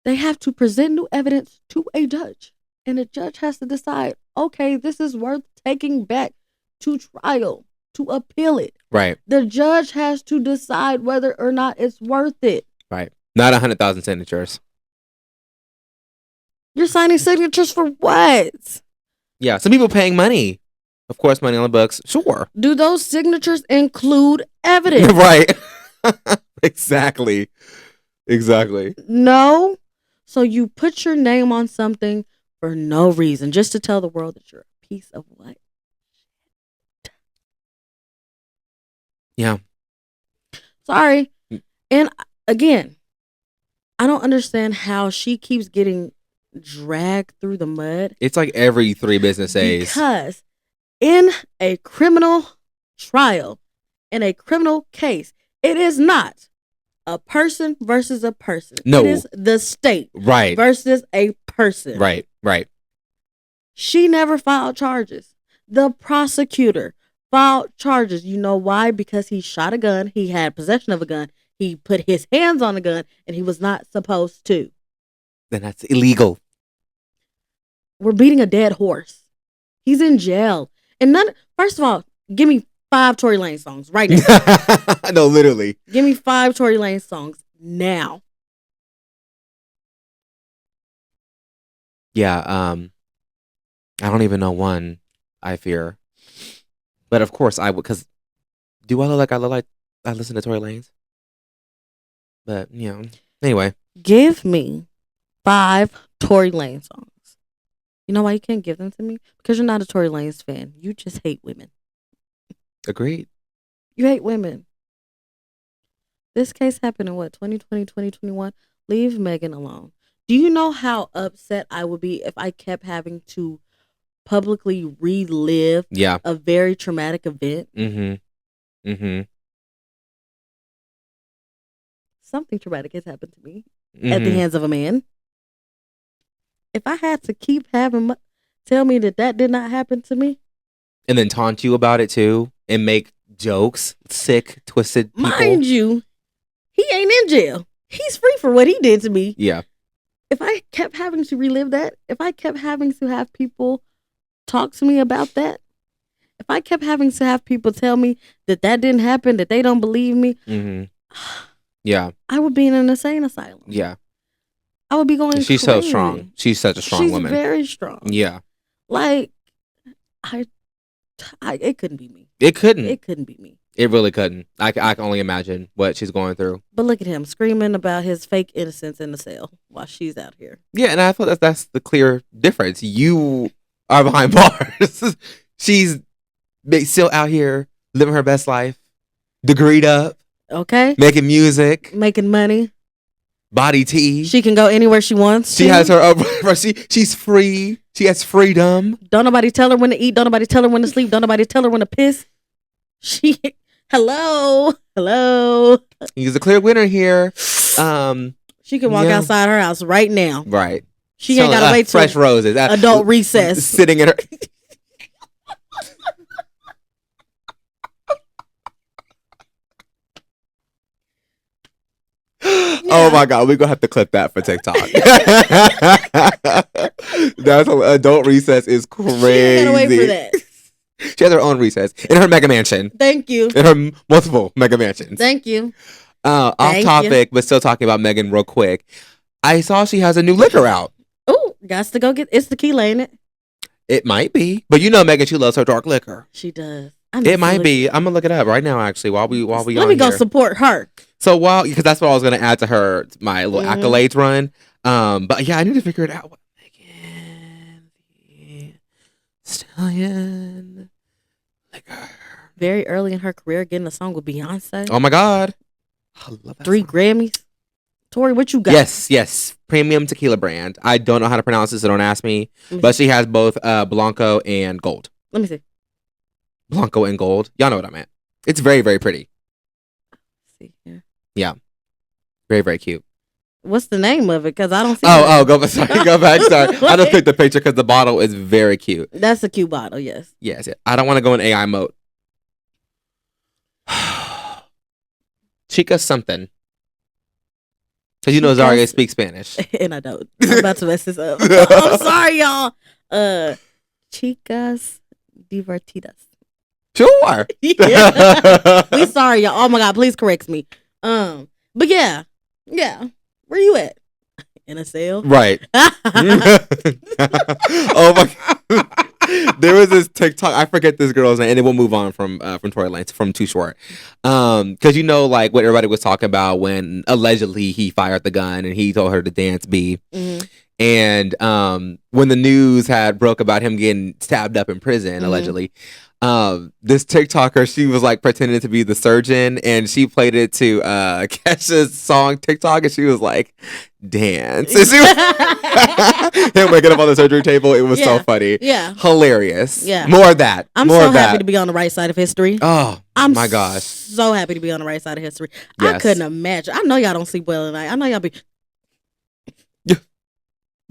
[SPEAKER 2] They have to present new evidence to a judge, and the judge has to decide. Okay, this is worth taking back to trial, to appeal it.
[SPEAKER 1] Right.
[SPEAKER 2] The judge has to decide whether or not it's worth it.
[SPEAKER 1] Right. Not 100,000 signatures.
[SPEAKER 2] You're signing signatures for what?
[SPEAKER 1] Yeah, some people paying money. Of course, money on the books. Sure.
[SPEAKER 2] Do those signatures include evidence?
[SPEAKER 1] Right. Exactly.
[SPEAKER 2] No. So you put your name on something for no reason, just to tell the world that you're a piece of what?
[SPEAKER 1] Yeah.
[SPEAKER 2] Sorry. And again, I don't understand how she keeps getting dragged through the mud.
[SPEAKER 1] It's like every 3 business days.
[SPEAKER 2] Because in a criminal trial, in a criminal case, it is not a person versus a person.
[SPEAKER 1] No.
[SPEAKER 2] It is the state versus a person.
[SPEAKER 1] Right.
[SPEAKER 2] She never filed charges. The prosecutor filed charges. You know why? Because he shot a gun. He had possession of a gun. He put his hands on a gun, and he was not supposed to.
[SPEAKER 1] Then that's illegal.
[SPEAKER 2] We're beating a dead horse. He's in jail. And first of all, give me 5 Tory Lanez songs right now.
[SPEAKER 1] No, literally.
[SPEAKER 2] Give me 5 Tory Lanez songs now.
[SPEAKER 1] Yeah, I don't even know one, I fear. But of course I would, because do I look like I listen to Tory Lanez? But, anyway.
[SPEAKER 2] Give me 5 Tory Lanez songs. You know why you can't give them to me? Because you're not a Tory Lanez fan. You just hate women.
[SPEAKER 1] Agreed.
[SPEAKER 2] You hate women. This case happened in 2020, 2021? Leave Megan alone. Do you know how upset I would be if I kept having to publicly relive a very traumatic event?
[SPEAKER 1] Mm-hmm.
[SPEAKER 2] Something traumatic has happened to me at the hands of a man. If I had to keep having tell me that did not happen to me.
[SPEAKER 1] And then taunt you about it too and make jokes, sick, twisted people.
[SPEAKER 2] Mind you, he ain't in jail. He's free for what he did to me.
[SPEAKER 1] Yeah.
[SPEAKER 2] If I kept having to relive that, if I kept having to have people talk to me about that, if I kept having to have people tell me that didn't happen, that they don't believe me,
[SPEAKER 1] yeah,
[SPEAKER 2] I would be in an insane asylum.
[SPEAKER 1] Yeah.
[SPEAKER 2] I would be going
[SPEAKER 1] She's
[SPEAKER 2] crazy.
[SPEAKER 1] so strong. She's such a strong woman.
[SPEAKER 2] She's very strong.
[SPEAKER 1] Yeah.
[SPEAKER 2] Like, it couldn't be me.
[SPEAKER 1] It couldn't.
[SPEAKER 2] It couldn't be me.
[SPEAKER 1] It really couldn't. I can only imagine what she's going through.
[SPEAKER 2] But look at him screaming about his fake innocence in the cell while she's out here.
[SPEAKER 1] Yeah, and I thought that's the clear difference. You are behind bars. She's still out here living her best life, degreed up.
[SPEAKER 2] Okay.
[SPEAKER 1] Making music.
[SPEAKER 2] Making money.
[SPEAKER 1] Body tea.
[SPEAKER 2] She can go anywhere she wants.
[SPEAKER 1] She has her she's free. She has freedom.
[SPEAKER 2] Don't nobody tell her when to eat. Don't nobody tell her when to sleep. Don't nobody tell her when to piss. Hello.
[SPEAKER 1] He's a clear winner here.
[SPEAKER 2] She can walk outside her house right now.
[SPEAKER 1] Right.
[SPEAKER 2] She ain't gotta wait till
[SPEAKER 1] fresh roses.
[SPEAKER 2] Adult recess.
[SPEAKER 1] Sitting in her. Yeah. Oh my God, we're gonna have to clip that for TikTok. That's adult recess is crazy.
[SPEAKER 2] She gotta wait for that.
[SPEAKER 1] She has her own recess in her mega mansion.
[SPEAKER 2] Thank you.
[SPEAKER 1] In her multiple mega mansions.
[SPEAKER 2] Thank you.
[SPEAKER 1] Off topic, but still talking about Megan real quick. I saw she has a new liquor out.
[SPEAKER 2] Oh, got to go get it's tequila, ain't it?
[SPEAKER 1] It might be, but Megan, she loves her dark liquor.
[SPEAKER 2] She does.
[SPEAKER 1] It might be. I'm gonna look it up right now. Actually, while we
[SPEAKER 2] let me go support her.
[SPEAKER 1] So because that's what I was gonna add to her my little accolades run. But yeah, I need to figure it out. Megan Thee Stallion liquor.
[SPEAKER 2] very early in her career, getting a song with Beyonce.
[SPEAKER 1] Oh my God. I love that
[SPEAKER 2] 3
[SPEAKER 1] song.
[SPEAKER 2] Grammys. Tori, what you got?
[SPEAKER 1] Yes. Premium tequila brand. I don't know how to pronounce this, so don't ask me. But she has both Blanco and Gold.
[SPEAKER 2] Let me see.
[SPEAKER 1] Blanco and Gold. Y'all know what I meant. It's very, very pretty.
[SPEAKER 2] See here.
[SPEAKER 1] Yeah. Very, very cute.
[SPEAKER 2] What's the name of it? Because I don't see
[SPEAKER 1] it. Go back. Sorry. I just clicked the picture because the bottle is very cute.
[SPEAKER 2] That's a cute bottle, yes.
[SPEAKER 1] Yes. I don't want to go in AI mode. Chica something. Because you know Zaria speaks Spanish.
[SPEAKER 2] And I don't. I'm about to mess this up. I'm sorry, y'all. Chicas divertidas.
[SPEAKER 1] Sure.
[SPEAKER 2] We sorry, y'all. Oh my God, please correct me. But yeah. Where you at? In a sale?
[SPEAKER 1] Right. Oh my God. There was this TikTok. I forget this girl's name, and then we'll move on from Tory Lanez, from Too Short. Because you know, like what everybody was talking about when allegedly he fired the gun and he told her to dance B. Mm-hmm. And when the news had broke about him getting stabbed up in prison, allegedly, this TikToker, she was like pretending to be the surgeon, and she played it to Kesha's song TikTok, and she was like, dance. And she was him waking up on the surgery table. It was so funny.
[SPEAKER 2] Yeah.
[SPEAKER 1] Hilarious.
[SPEAKER 2] Yeah.
[SPEAKER 1] More of that.
[SPEAKER 2] I'm so happy to be on the right side of history.
[SPEAKER 1] Oh, my gosh.
[SPEAKER 2] So happy to be on the right side of history. Yes. I couldn't imagine. I know y'all don't sleep well tonight. I know y'all be...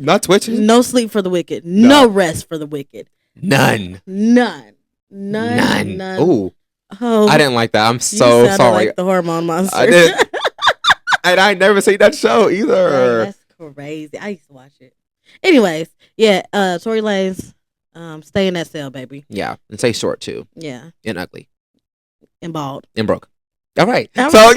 [SPEAKER 1] Not twitching?
[SPEAKER 2] No sleep for the wicked. No rest for the wicked.
[SPEAKER 1] None. Ooh.
[SPEAKER 2] Oh,
[SPEAKER 1] I didn't like that. I'm so sorry.
[SPEAKER 2] Like the hormone monster.
[SPEAKER 1] I did. And I never seen that show either.
[SPEAKER 2] That's crazy. I used to watch it. Anyways, yeah, Tory Lanez, stay in that cell, baby.
[SPEAKER 1] Yeah. And stay short too.
[SPEAKER 2] Yeah.
[SPEAKER 1] And ugly.
[SPEAKER 2] And bald.
[SPEAKER 1] And broke. All right. So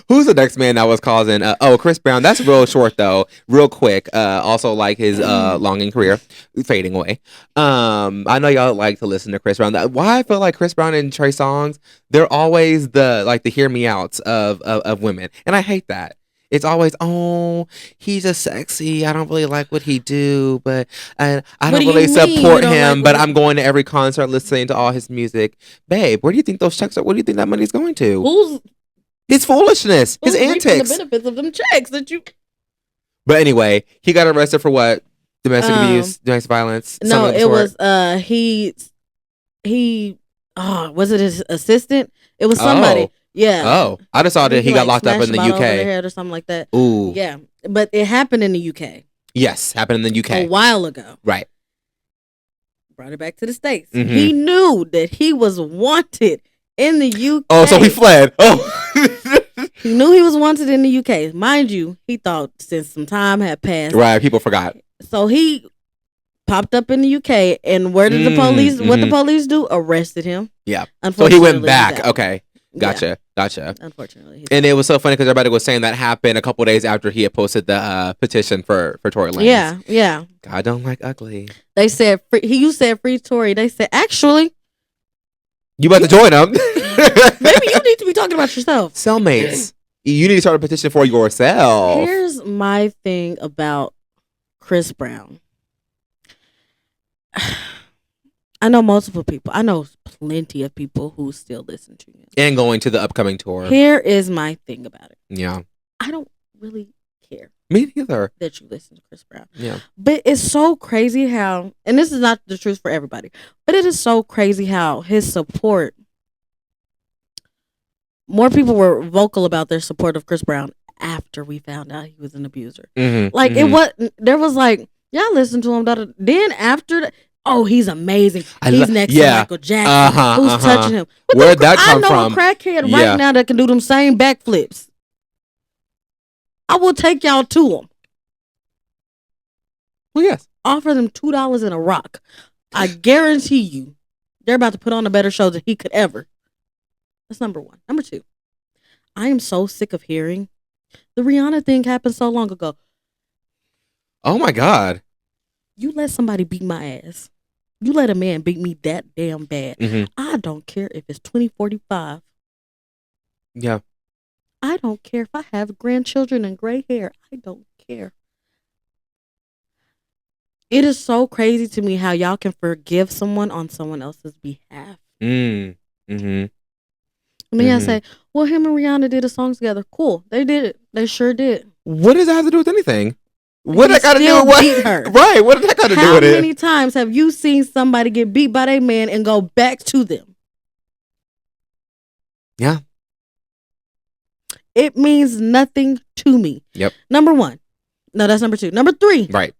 [SPEAKER 1] who's the next man that was causing Chris Brown? That's real short though, real quick. Also like his longing career fading away. I know y'all like to listen to Chris Brown. Why I feel like Chris Brown and Trey Songz, they're always the hear me outs of women. And I hate that. It's always, oh, he's a sexy. I don't really like what he do, but I don't really support him. But I'm going to every concert, listening to all his music. Babe, where do you think those checks are? Where do you think that money's going to? His foolishness, his antics.
[SPEAKER 2] The benefits of them checks that you.
[SPEAKER 1] But anyway, he got arrested for what? Domestic abuse, domestic violence.
[SPEAKER 2] No, it was he. Was it his assistant? It was somebody.
[SPEAKER 1] Oh.
[SPEAKER 2] Yeah.
[SPEAKER 1] Oh, I just saw that he got locked up in the UK.
[SPEAKER 2] Over their head or something like that.
[SPEAKER 1] Ooh.
[SPEAKER 2] Yeah, but it happened in the UK.
[SPEAKER 1] Yes, happened in the UK
[SPEAKER 2] a while ago.
[SPEAKER 1] Right.
[SPEAKER 2] Brought it back to the States. Mm-hmm. He knew that he was wanted in the UK.
[SPEAKER 1] Oh, so he fled. Oh.
[SPEAKER 2] He knew he was wanted in the UK. Mind you, he thought since some time had passed.
[SPEAKER 1] Right, people forgot.
[SPEAKER 2] So he popped up in the UK, and where did the police? What the police do? Arrested him.
[SPEAKER 1] Yeah. So he went back. Okay. Gotcha.
[SPEAKER 2] Unfortunately.
[SPEAKER 1] And it was so funny because everybody was saying that happened a couple days after he had posted the petition for Tory Lanez.
[SPEAKER 2] Yeah.
[SPEAKER 1] God don't like ugly.
[SPEAKER 2] They said, you said free Tory. They said, actually.
[SPEAKER 1] You about to join them.
[SPEAKER 2] Maybe you need to be talking about yourself.
[SPEAKER 1] Cellmates. You need to start a petition for yourself.
[SPEAKER 2] Here's my thing about Chris Brown. I know multiple people. I know plenty of people who still listen to him.
[SPEAKER 1] And going to the upcoming tour.
[SPEAKER 2] Here is my thing about it.
[SPEAKER 1] Yeah.
[SPEAKER 2] I don't really care.
[SPEAKER 1] Me neither.
[SPEAKER 2] That you listen to Chris Brown.
[SPEAKER 1] Yeah.
[SPEAKER 2] But it's so crazy how, and this is not the truth for everybody, but it is so crazy how his support, more people were vocal about their support of Chris Brown after we found out he was an abuser.
[SPEAKER 1] Mm-hmm.
[SPEAKER 2] Like, there was like, y'all listen to him. Then after that, oh, he's amazing. He's next to Michael Jackson. Who's touching him?
[SPEAKER 1] Where'd that come from?
[SPEAKER 2] I know a crackhead right now that can do them same backflips. I will take y'all to him.
[SPEAKER 1] Well, yes.
[SPEAKER 2] Offer them $2 in a rock. I guarantee you, they're about to put on a better show than he could ever. That's number one. Number two, I am so sick of hearing the Rihanna thing happened so long ago.
[SPEAKER 1] Oh my God.
[SPEAKER 2] You let somebody beat my ass. You let a man beat me that damn bad. Mm-hmm. I don't care if it's 2045.
[SPEAKER 1] Yeah.
[SPEAKER 2] I don't care if I have grandchildren and gray hair. I don't care. It is so crazy to me how y'all can forgive someone on someone else's behalf. And then I say, well, him and Rihanna did a song together. Cool. They did it. They sure did.
[SPEAKER 1] What does that have to do with anything? What that got to do with what?
[SPEAKER 2] Beat her.
[SPEAKER 1] Right. What does that got to do with it?
[SPEAKER 2] How many times have you seen somebody get beat by their man and go back to them?
[SPEAKER 1] Yeah.
[SPEAKER 2] It means nothing to me.
[SPEAKER 1] Yep.
[SPEAKER 2] Number 1. No, that's number 2. Number 3.
[SPEAKER 1] Right.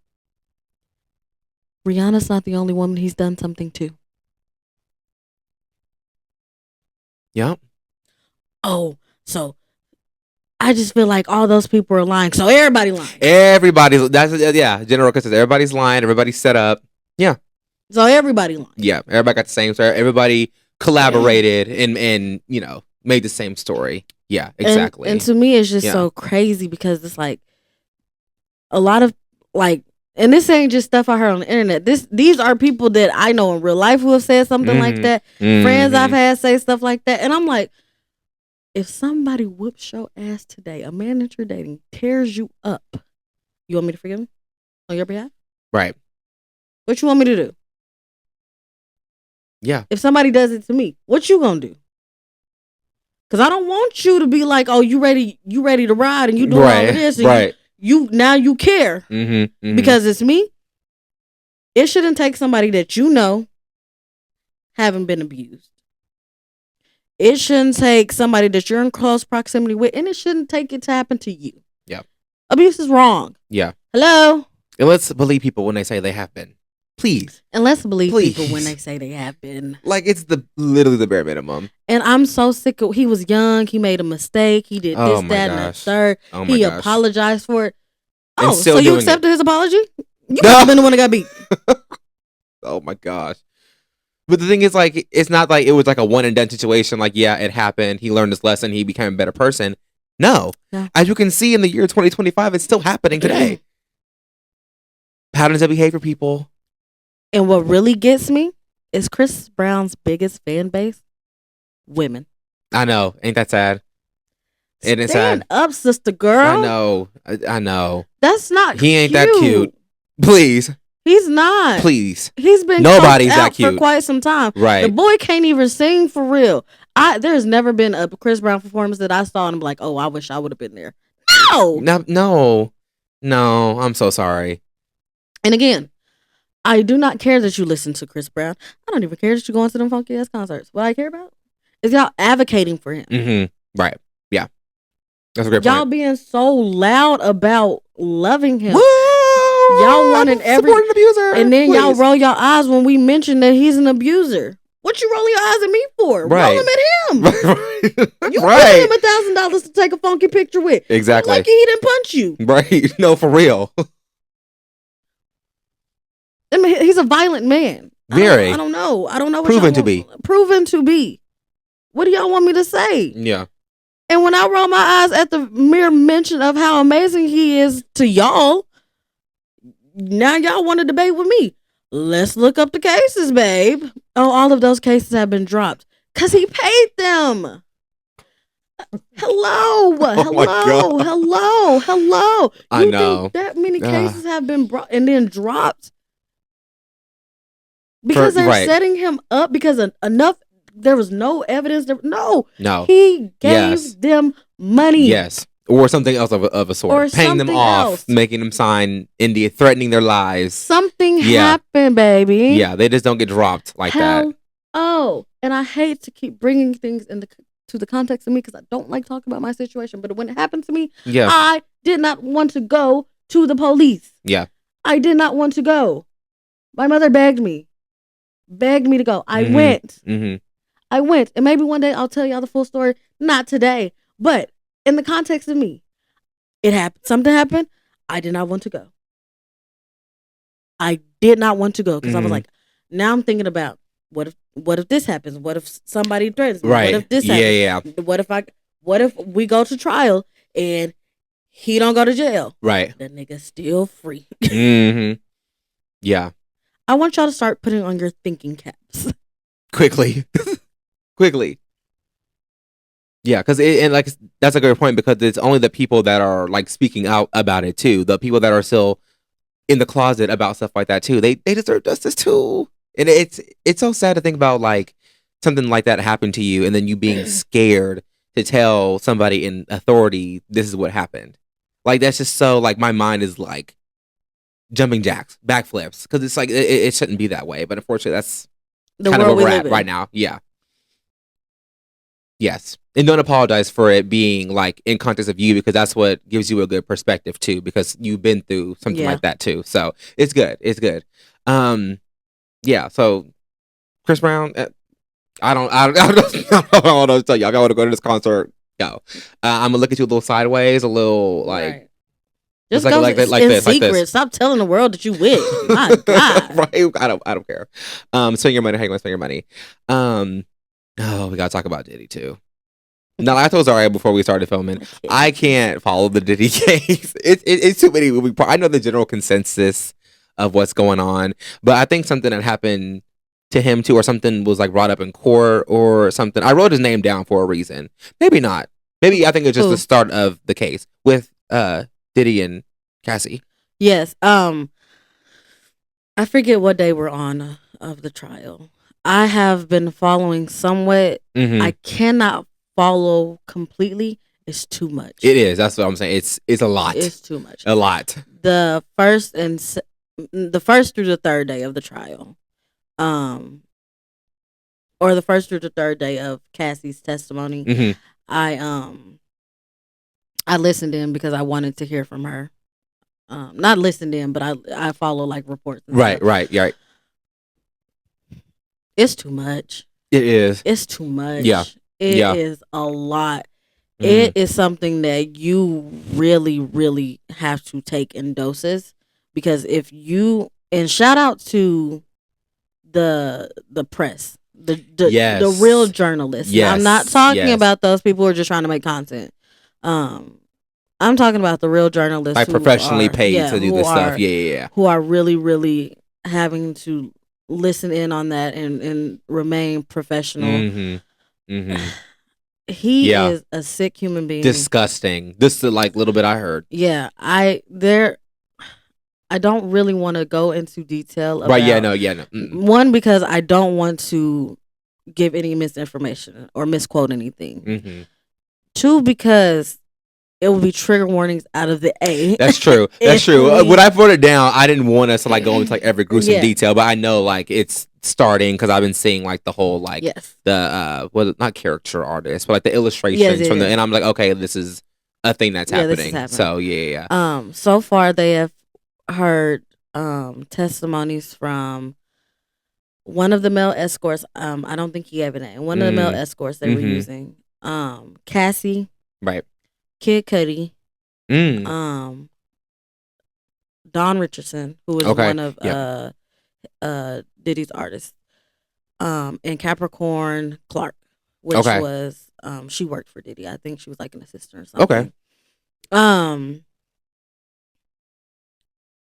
[SPEAKER 2] Rihanna's not the only woman he's done something to.
[SPEAKER 1] Yep.
[SPEAKER 2] Oh, so I just feel like all those people are lying. So everybody lying.
[SPEAKER 1] General consensus. Everybody's lying. Everybody's set up. Yeah.
[SPEAKER 2] So everybody lying.
[SPEAKER 1] Yeah. Everybody got the same story. Everybody collaborated and made the same story. Yeah, exactly.
[SPEAKER 2] And to me, it's just so crazy because it's like a lot of like, and this ain't just stuff I heard on the internet. These are people that I know in real life who have said something like that. Friends I've had say stuff like that. And I'm like, if somebody whoops your ass today, a man that you're dating tears you up, you want me to forgive him on your behalf?
[SPEAKER 1] Right.
[SPEAKER 2] What you want me to do?
[SPEAKER 1] Yeah.
[SPEAKER 2] If somebody does it to me, what you gonna do? Because I don't want you to be like, oh, you ready to ride and you doing all of this. And you care because it's me. It shouldn't take somebody that you know haven't been abused. It shouldn't take somebody that you're in close proximity with, and it shouldn't take it to happen to you.
[SPEAKER 1] Yeah.
[SPEAKER 2] Abuse is wrong.
[SPEAKER 1] Yeah.
[SPEAKER 2] Hello?
[SPEAKER 1] And let's believe people when they say they have been. Please.
[SPEAKER 2] And let's believe people when they say they have been.
[SPEAKER 1] Like, it's literally the bare minimum.
[SPEAKER 2] And I'm so sick of, he was young, he made a mistake, he did this, that, and the third. He apologized for it. Oh, so you accepted his apology? You must have been the one that got beat.
[SPEAKER 1] Oh my gosh. But the thing is, like, it's not like it was like a one and done situation. Like, yeah, it happened. He learned his lesson. He became a better person. No. As you can see in the year 2025, it's still happening today. Patterns of behavior, people.
[SPEAKER 2] And what really gets me is Chris Brown's biggest fan base, women.
[SPEAKER 1] I know. Ain't that sad? Ain't it sad?
[SPEAKER 2] Stand up, sister girl.
[SPEAKER 1] I know.
[SPEAKER 2] That's not
[SPEAKER 1] He ain't
[SPEAKER 2] cute.
[SPEAKER 1] that cute. Please.
[SPEAKER 2] He's not.
[SPEAKER 1] Please.
[SPEAKER 2] He's been
[SPEAKER 1] nobody's that cute
[SPEAKER 2] for quite some time.
[SPEAKER 1] Right.
[SPEAKER 2] The boy can't even sing for real. There's never been a Chris Brown performance that I saw and I'm like, oh, I wish I would have been there. No.
[SPEAKER 1] I'm so sorry.
[SPEAKER 2] And again, I do not care that you listen to Chris Brown. I don't even care that you're going to them funky ass concerts. What I care about is y'all advocating for him.
[SPEAKER 1] Right. Yeah. That's a great
[SPEAKER 2] point. Y'all being so loud about loving him. Y'all wanting every
[SPEAKER 1] abuser.
[SPEAKER 2] And then y'all roll your eyes when we mention that he's an abuser. What you rolling your eyes at me for?
[SPEAKER 1] Right.
[SPEAKER 2] Roll them at him.
[SPEAKER 1] Right.
[SPEAKER 2] You paid him $1,000 to take a funky picture with.
[SPEAKER 1] Exactly.
[SPEAKER 2] Lucky he didn't punch you.
[SPEAKER 1] Right. No, for real.
[SPEAKER 2] I mean, he's a violent man.
[SPEAKER 1] Very.
[SPEAKER 2] I don't know.
[SPEAKER 1] Proven to be.
[SPEAKER 2] Proven to be. What do y'all want me to say?
[SPEAKER 1] Yeah.
[SPEAKER 2] And when I roll my eyes at the mere mention of how amazing he is to y'all, now y'all want to debate with me. Let's look up the cases, babe. Oh, all of those cases have been dropped because he paid them. Hello.
[SPEAKER 1] I know.
[SPEAKER 2] Think that many cases have been brought and then dropped? Because they're setting him up because there was no evidence. No. He gave them money.
[SPEAKER 1] Yes. Or something else of a sort.
[SPEAKER 2] Or
[SPEAKER 1] paying them off, making them sign India, threatening their lives.
[SPEAKER 2] Something happened, baby.
[SPEAKER 1] Yeah, they just don't get dropped like that.
[SPEAKER 2] Oh, and I hate to keep bringing things to the context of me because I don't like talking about my situation. But when it happened to me, I did not want to go to the police.
[SPEAKER 1] Yeah.
[SPEAKER 2] I did not want to go. My mother begged me to go. I went. I went. And maybe one day I'll tell y'all the full story. Not today. But in the context of me, it happened. Something happened. I did not want to go. I did not want to go because I was like, now I'm thinking about what if this happens? What if somebody threatens me?
[SPEAKER 1] Right.
[SPEAKER 2] What if this happens?
[SPEAKER 1] Yeah.
[SPEAKER 2] What if we go to trial and he don't go to jail?
[SPEAKER 1] Right.
[SPEAKER 2] The nigga's still free.
[SPEAKER 1] Yeah.
[SPEAKER 2] I want y'all to start putting on your thinking caps.
[SPEAKER 1] Quickly. Yeah, because that's a good point because it's only the people that are like speaking out about it too. The people that are still in the closet about stuff like that too. They deserve justice too. And it's so sad to think about like something like that happened to you, and then you being scared to tell somebody in authority this is what happened. Like that's just so like my mind is like jumping jacks, backflips, because it's like it shouldn't be that way. But unfortunately, that's
[SPEAKER 2] the
[SPEAKER 1] kind of where
[SPEAKER 2] world we
[SPEAKER 1] we're
[SPEAKER 2] live
[SPEAKER 1] at
[SPEAKER 2] in.
[SPEAKER 1] right now. Yeah. Yes. And don't apologize for it being like in context of you, because that's what gives you a good perspective too, because you've been through something
[SPEAKER 2] Yeah.
[SPEAKER 1] like that too. So it's good. It's good. Yeah. So Chris Brown, I don't know what to tell you. I want to go to this concert. Go. I'm gonna look at you a little sideways, a little like.
[SPEAKER 2] Right. Just go
[SPEAKER 1] like
[SPEAKER 2] in
[SPEAKER 1] this,
[SPEAKER 2] secret.
[SPEAKER 1] like this.
[SPEAKER 2] Stop telling the world that you win. My God.
[SPEAKER 1] Right? I don't care. Spend your money how you want to spend your money. Oh, we gotta talk about Diddy too. No, I thought it was alright before we started filming. I can't follow the Diddy case. It's too many moving parts. I know the general consensus of what's going on, but I think something that happened to him too, or something was like brought up in court or something. I wrote his name down for a reason. Maybe not. Maybe I think it's just the start of the case with Diddy and Cassie.
[SPEAKER 2] Yes. I forget what day we're on of the trial. I have been following somewhat.
[SPEAKER 1] Mm-hmm.
[SPEAKER 2] I cannot follow completely. It's too much.
[SPEAKER 1] It is. That's what I'm saying. It's a lot.
[SPEAKER 2] It's too much.
[SPEAKER 1] A lot.
[SPEAKER 2] The first through the third day of the trial, or the first through the third day of Cassie's testimony.
[SPEAKER 1] Mm-hmm.
[SPEAKER 2] I listened in because I wanted to hear from her. Not listened in, but I follow like reports. And
[SPEAKER 1] right,
[SPEAKER 2] stuff.
[SPEAKER 1] right.
[SPEAKER 2] It's too much.
[SPEAKER 1] It is.
[SPEAKER 2] It's too much.
[SPEAKER 1] Yeah.
[SPEAKER 2] It is a lot.
[SPEAKER 1] Mm-hmm.
[SPEAKER 2] It is something that you really, really have to take in doses, because if you, and shout out to the press, the real journalists.
[SPEAKER 1] Yes.
[SPEAKER 2] I'm not talking about those people who are just trying to make content. I'm talking about the real journalists,
[SPEAKER 1] like professionally paid to do this stuff. Yeah.
[SPEAKER 2] Who are really, really having to listen in on that and remain professional.
[SPEAKER 1] Mm-hmm. Mm-hmm.
[SPEAKER 2] He is a sick human being.
[SPEAKER 1] Disgusting. This is like little bit I heard.
[SPEAKER 2] Yeah, I don't really want to go into detail about.
[SPEAKER 1] Right? Yeah. No.
[SPEAKER 2] One, because I don't want to give any misinformation or misquote anything.
[SPEAKER 1] Mm-hmm.
[SPEAKER 2] Two, because it will be trigger warnings out of the A.
[SPEAKER 1] That's true. That's true. When I wrote it down, I didn't want us to like go into like every gruesome detail, but I know like it's starting because I've been seeing like the whole like the not caricature artists, but like the illustrations from the, and I'm like, okay, this is a thing that's happening. So yeah.
[SPEAKER 2] So far they have heard testimonies from one of the male escorts. I don't think he gave a name. One of the male escorts they were using. Cassie.
[SPEAKER 1] Right.
[SPEAKER 2] Kid Cudi, Don Richardson, who was one of Diddy's artists, and Capricorn Clark, which was she worked for Diddy. I think she was like an assistant or something. Okay.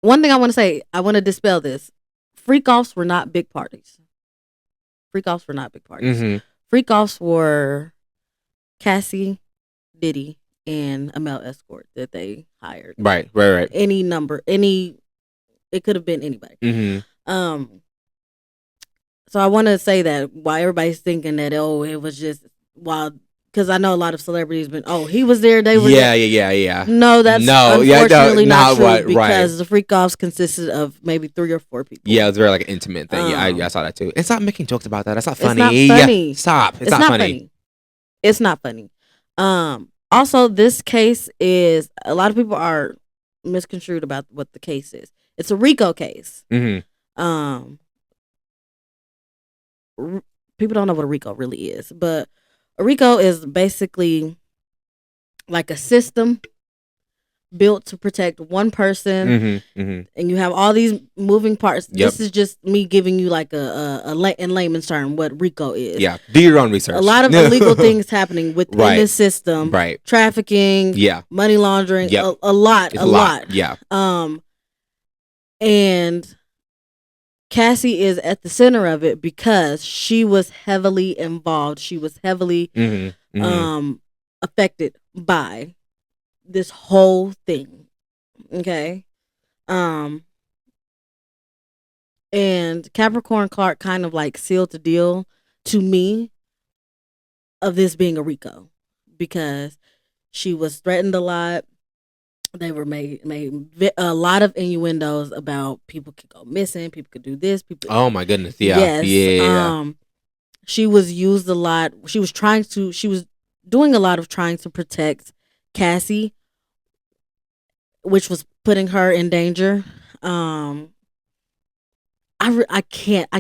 [SPEAKER 2] One thing I want to say, I want to dispel this: freak offs were not big parties. Freak offs were not big parties. Mm-hmm. Freak offs were Cassie, Diddy, and a male escort that they hired.
[SPEAKER 1] Right.
[SPEAKER 2] Any number, it could have been anybody. Mm-hmm. So I want to say that why everybody's thinking that, it was just wild, because I know a lot of celebrities been, he was there, they were there.
[SPEAKER 1] Yeah.
[SPEAKER 2] No, that's unfortunately not true, because the freak offs consisted of maybe 3 or 4 people.
[SPEAKER 1] Yeah, it was very like an intimate thing. I saw that too. And stop making jokes about that. That's not funny.
[SPEAKER 2] It's not funny.
[SPEAKER 1] Yeah, stop. It's not funny.
[SPEAKER 2] It's not funny. Also, this case is, a lot of people are misconstrued about what the case is. It's a RICO case. Mm-hmm. People don't know what a RICO really is, but a RICO is basically like a system built to protect one person, and you have all these moving parts. Yep. This is just me giving you like in layman's term what RICO is.
[SPEAKER 1] Yeah, do your own research.
[SPEAKER 2] A lot of illegal things happening within this system.
[SPEAKER 1] Right,
[SPEAKER 2] trafficking. Yeah, money laundering. Yep. A lot.
[SPEAKER 1] Yeah.
[SPEAKER 2] And Cassie is at the center of it because she was heavily involved. She was heavily affected by this whole thing. Okay. And Capricorn Clark kind of like sealed the deal to me of this being a RICO, because she was threatened a lot. They were made a lot of innuendos about people could go missing, people could do this, people.
[SPEAKER 1] Oh my goodness, yeah,
[SPEAKER 2] yes,
[SPEAKER 1] yeah.
[SPEAKER 2] She was used a lot. She was doing a lot of trying to protect Cassie, which was putting her in danger. I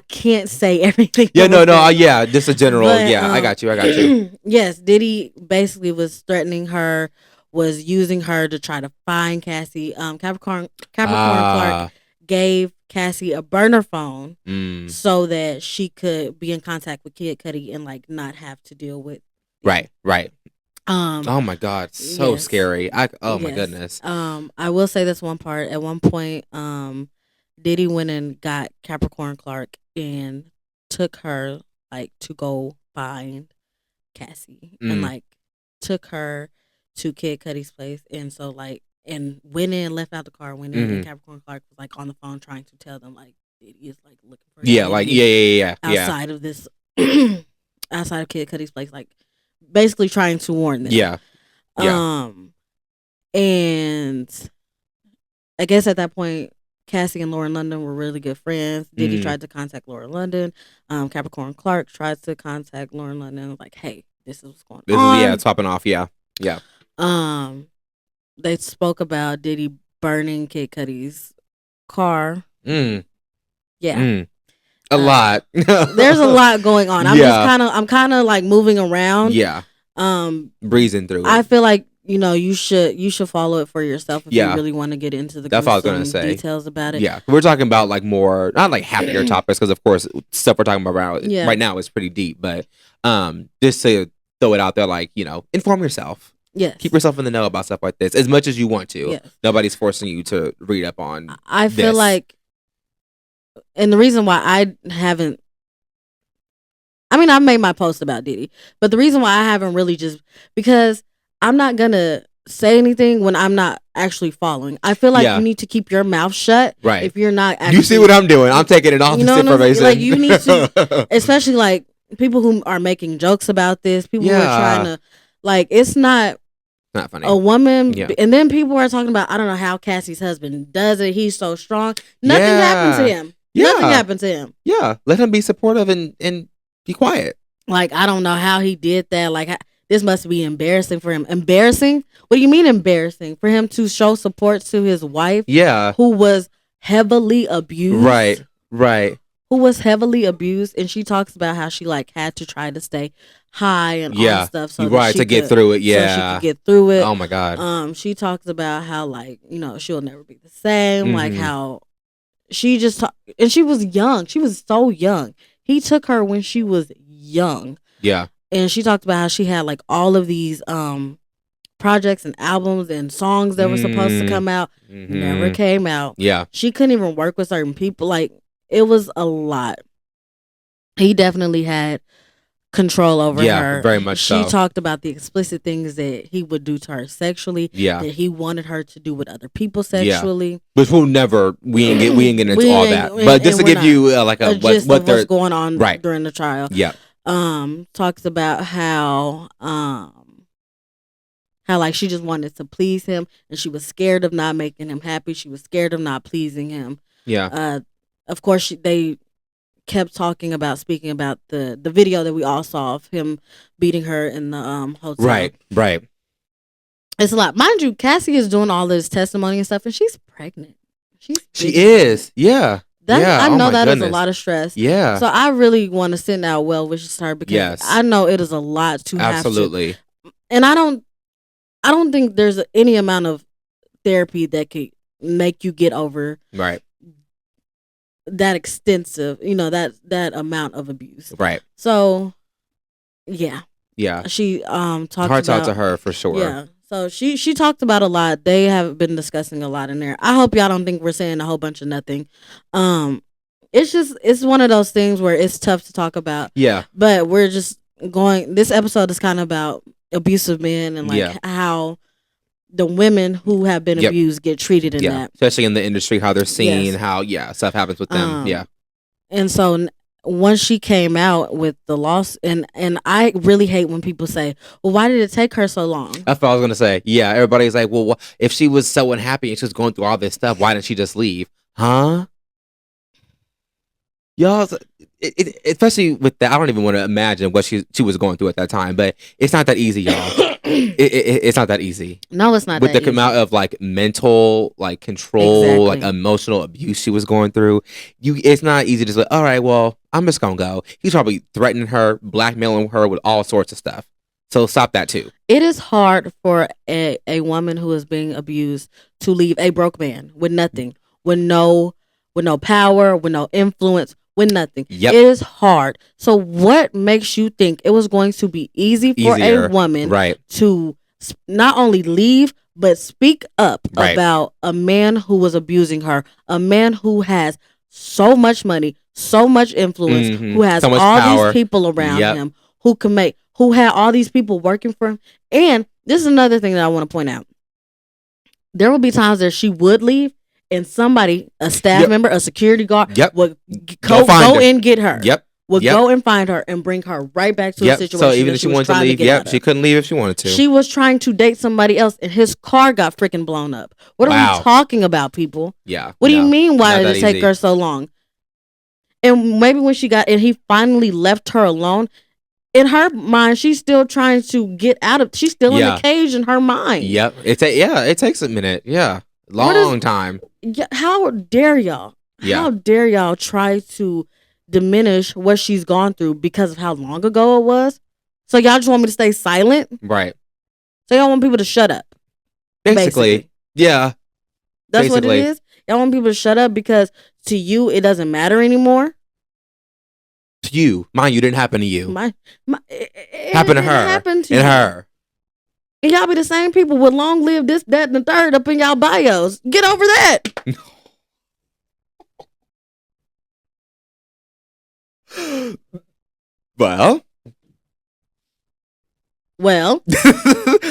[SPEAKER 2] can't say everything.
[SPEAKER 1] Yeah, no, yeah, just a general. But, yeah, I got you.
[SPEAKER 2] Yes, Diddy basically was threatening her, was using her to try to find Cassie. Capricorn Clark gave Cassie a burner phone so that she could be in contact with Kid Cudi and like not have to deal with.
[SPEAKER 1] Right. Oh my God, so scary. My goodness.
[SPEAKER 2] I will say this one part. At one point, Diddy went and got Capricorn Clark and took her like to go find Cassie and like took her to Kid Cudi's place, and so like and went in, left out the car, went in, and Capricorn Clark was like on the phone trying to tell them like Diddy is like looking for outside of this outside of Kid Cudi's place, like basically trying to warn them.
[SPEAKER 1] Yeah.
[SPEAKER 2] And I guess at that point, Cassie and Lauren London were really good friends. Diddy tried to contact Lauren London. Capricorn Clark tried to contact Lauren London. Like, hey, this is what's going on.
[SPEAKER 1] It's popping off. Yeah.
[SPEAKER 2] They spoke about Diddy burning Kid Cudi's car. Yeah.
[SPEAKER 1] A lot.
[SPEAKER 2] There's a lot going on. I'm kind of like moving around.
[SPEAKER 1] Yeah. Breezing through it.
[SPEAKER 2] I feel like, you should follow it for yourself if you really want to get into the details about it.
[SPEAKER 1] Yeah, we're talking about like more, not like happier topics, because of course stuff we're talking about right now is pretty deep. But just to throw it out there, like inform yourself.
[SPEAKER 2] Yes.
[SPEAKER 1] Keep yourself in the know about stuff like this as much as you want to. Yes. Nobody's forcing you to read up on.
[SPEAKER 2] I feel like, and the reason why I've made my post about Diddy, but the reason why I haven't really just because I'm not gonna say anything when I'm not actually following. I feel like you need to keep your mouth shut.
[SPEAKER 1] Right.
[SPEAKER 2] If you're not actually,
[SPEAKER 1] you see what I'm doing. I'm taking it off the information.
[SPEAKER 2] Like you need to, especially like people who are making jokes about this, people who are trying to, like, it's not
[SPEAKER 1] funny.
[SPEAKER 2] A woman, and then people are talking about, I don't know how Cassie's husband does it. He's so strong. Nothing happened to him. Nothing happened to him.
[SPEAKER 1] Yeah. Let him be supportive and be quiet.
[SPEAKER 2] Like, I don't know how he did that. Like, this must be embarrassing for him. Embarrassing? What do you mean embarrassing? For him to show support to his wife?
[SPEAKER 1] Yeah.
[SPEAKER 2] Who was heavily abused?
[SPEAKER 1] Right.
[SPEAKER 2] Who was heavily abused, and she talks about how she like had to try to stay high and all that stuff. So
[SPEAKER 1] to get through it. Yeah.
[SPEAKER 2] So she could get through it.
[SPEAKER 1] Oh my God.
[SPEAKER 2] She talks about how like, she'll never be the same. Like how she just and she was young. She was so young. He took her when she was young.
[SPEAKER 1] Yeah.
[SPEAKER 2] And she talked about how she had like all of these projects and albums and songs that were supposed to come out, never came out.
[SPEAKER 1] Yeah.
[SPEAKER 2] She couldn't even work with certain people. Like, it was a lot. He definitely had control over her.
[SPEAKER 1] Yeah, very much
[SPEAKER 2] so.
[SPEAKER 1] She
[SPEAKER 2] talked about the explicit things that he would do to her sexually.
[SPEAKER 1] Yeah.
[SPEAKER 2] That he wanted her to do with other people sexually.
[SPEAKER 1] Yeah. Which we ain't getting into all that. But just to give you like a
[SPEAKER 2] gist of what's going on during the trial.
[SPEAKER 1] Yeah.
[SPEAKER 2] Talks about how like she just wanted to please him, and she was scared of not making him happy. She was scared of not pleasing him.
[SPEAKER 1] Yeah.
[SPEAKER 2] Of course, they kept speaking about the video that we all saw of him beating her in the hotel.
[SPEAKER 1] Right.
[SPEAKER 2] It's a lot, mind you. Cassie is doing all this testimony and stuff, and she's pregnant.
[SPEAKER 1] She is. Yeah.
[SPEAKER 2] I know that is a lot of stress.
[SPEAKER 1] Yeah.
[SPEAKER 2] So I really want to send out well wishes to her, because I know it is a lot to
[SPEAKER 1] absolutely
[SPEAKER 2] have to. And I don't think there's any amount of therapy that could make you get over that extensive, that amount of abuse.
[SPEAKER 1] Right.
[SPEAKER 2] So, yeah. She talked
[SPEAKER 1] hearts out to her for sure.
[SPEAKER 2] Yeah. So she talked about a lot. They have been discussing a lot in there. I hope y'all don't think we're saying a whole bunch of nothing. It's one of those things where it's tough to talk about.
[SPEAKER 1] Yeah.
[SPEAKER 2] But we're just going. This episode is kind of about abusive men and like how the women who have been abused get treated in that,
[SPEAKER 1] especially in the industry, how they're seen, how stuff happens with them. And
[SPEAKER 2] so once she came out with the loss, and I really hate when people say, well, why did it take her so long?
[SPEAKER 1] That's what I was gonna say. Yeah, everybody's like, well, if she was so unhappy and she was going through all this stuff, why didn't she just leave? Huh? Y'all, especially with that, I don't even want to imagine what she was going through at that time. But it's not that easy, y'all. It's not that easy.
[SPEAKER 2] No, it's not.
[SPEAKER 1] With
[SPEAKER 2] the
[SPEAKER 1] amount of like mental, like control, like emotional abuse she was going through, it's not easy to just like, all right, well, I'm just gonna go. He's probably threatening her, blackmailing her with all sorts of stuff. So stop that too.
[SPEAKER 2] It is hard for a woman who is being abused to leave a broke man with nothing, with no power, with no influence, with nothing. Yep. It is hard. So what makes you think it was going to be easier for a woman to not only leave but speak up about a man who was abusing her, a man who has so much money, so much influence, who has so all power. These people around him who had all these people working for him. And this is another thing that I want to point out. There will be times that she would leave and somebody, a staff member, a security guard, would go and get her. Go and find her and bring her right back to a situation. So even if she wanted to leave,
[SPEAKER 1] she couldn't leave if she wanted to.
[SPEAKER 2] She was trying to date somebody else and his car got freaking blown up. What are we talking about, people?
[SPEAKER 1] Yeah.
[SPEAKER 2] What do you mean? Why did it take her so long? And maybe when he finally left her alone, in her mind, she's still trying to get out of. She's still in the cage in her mind.
[SPEAKER 1] Yep. It takes a minute. Yeah. Long time.
[SPEAKER 2] How dare y'all? Yeah. How dare y'all try to diminish what she's gone through because of how long ago it was? So y'all just want me to stay silent?
[SPEAKER 1] Right.
[SPEAKER 2] So y'all want people to shut up?
[SPEAKER 1] Basically. Yeah.
[SPEAKER 2] That's what it is? Y'all want people to shut up because to you it doesn't matter anymore?
[SPEAKER 1] To you. Mine, you didn't happen to you. It happened to her.
[SPEAKER 2] Happened to
[SPEAKER 1] her.
[SPEAKER 2] And y'all be the same people with long live this, that, and the third up in y'all bios. Get over that.
[SPEAKER 1] Well.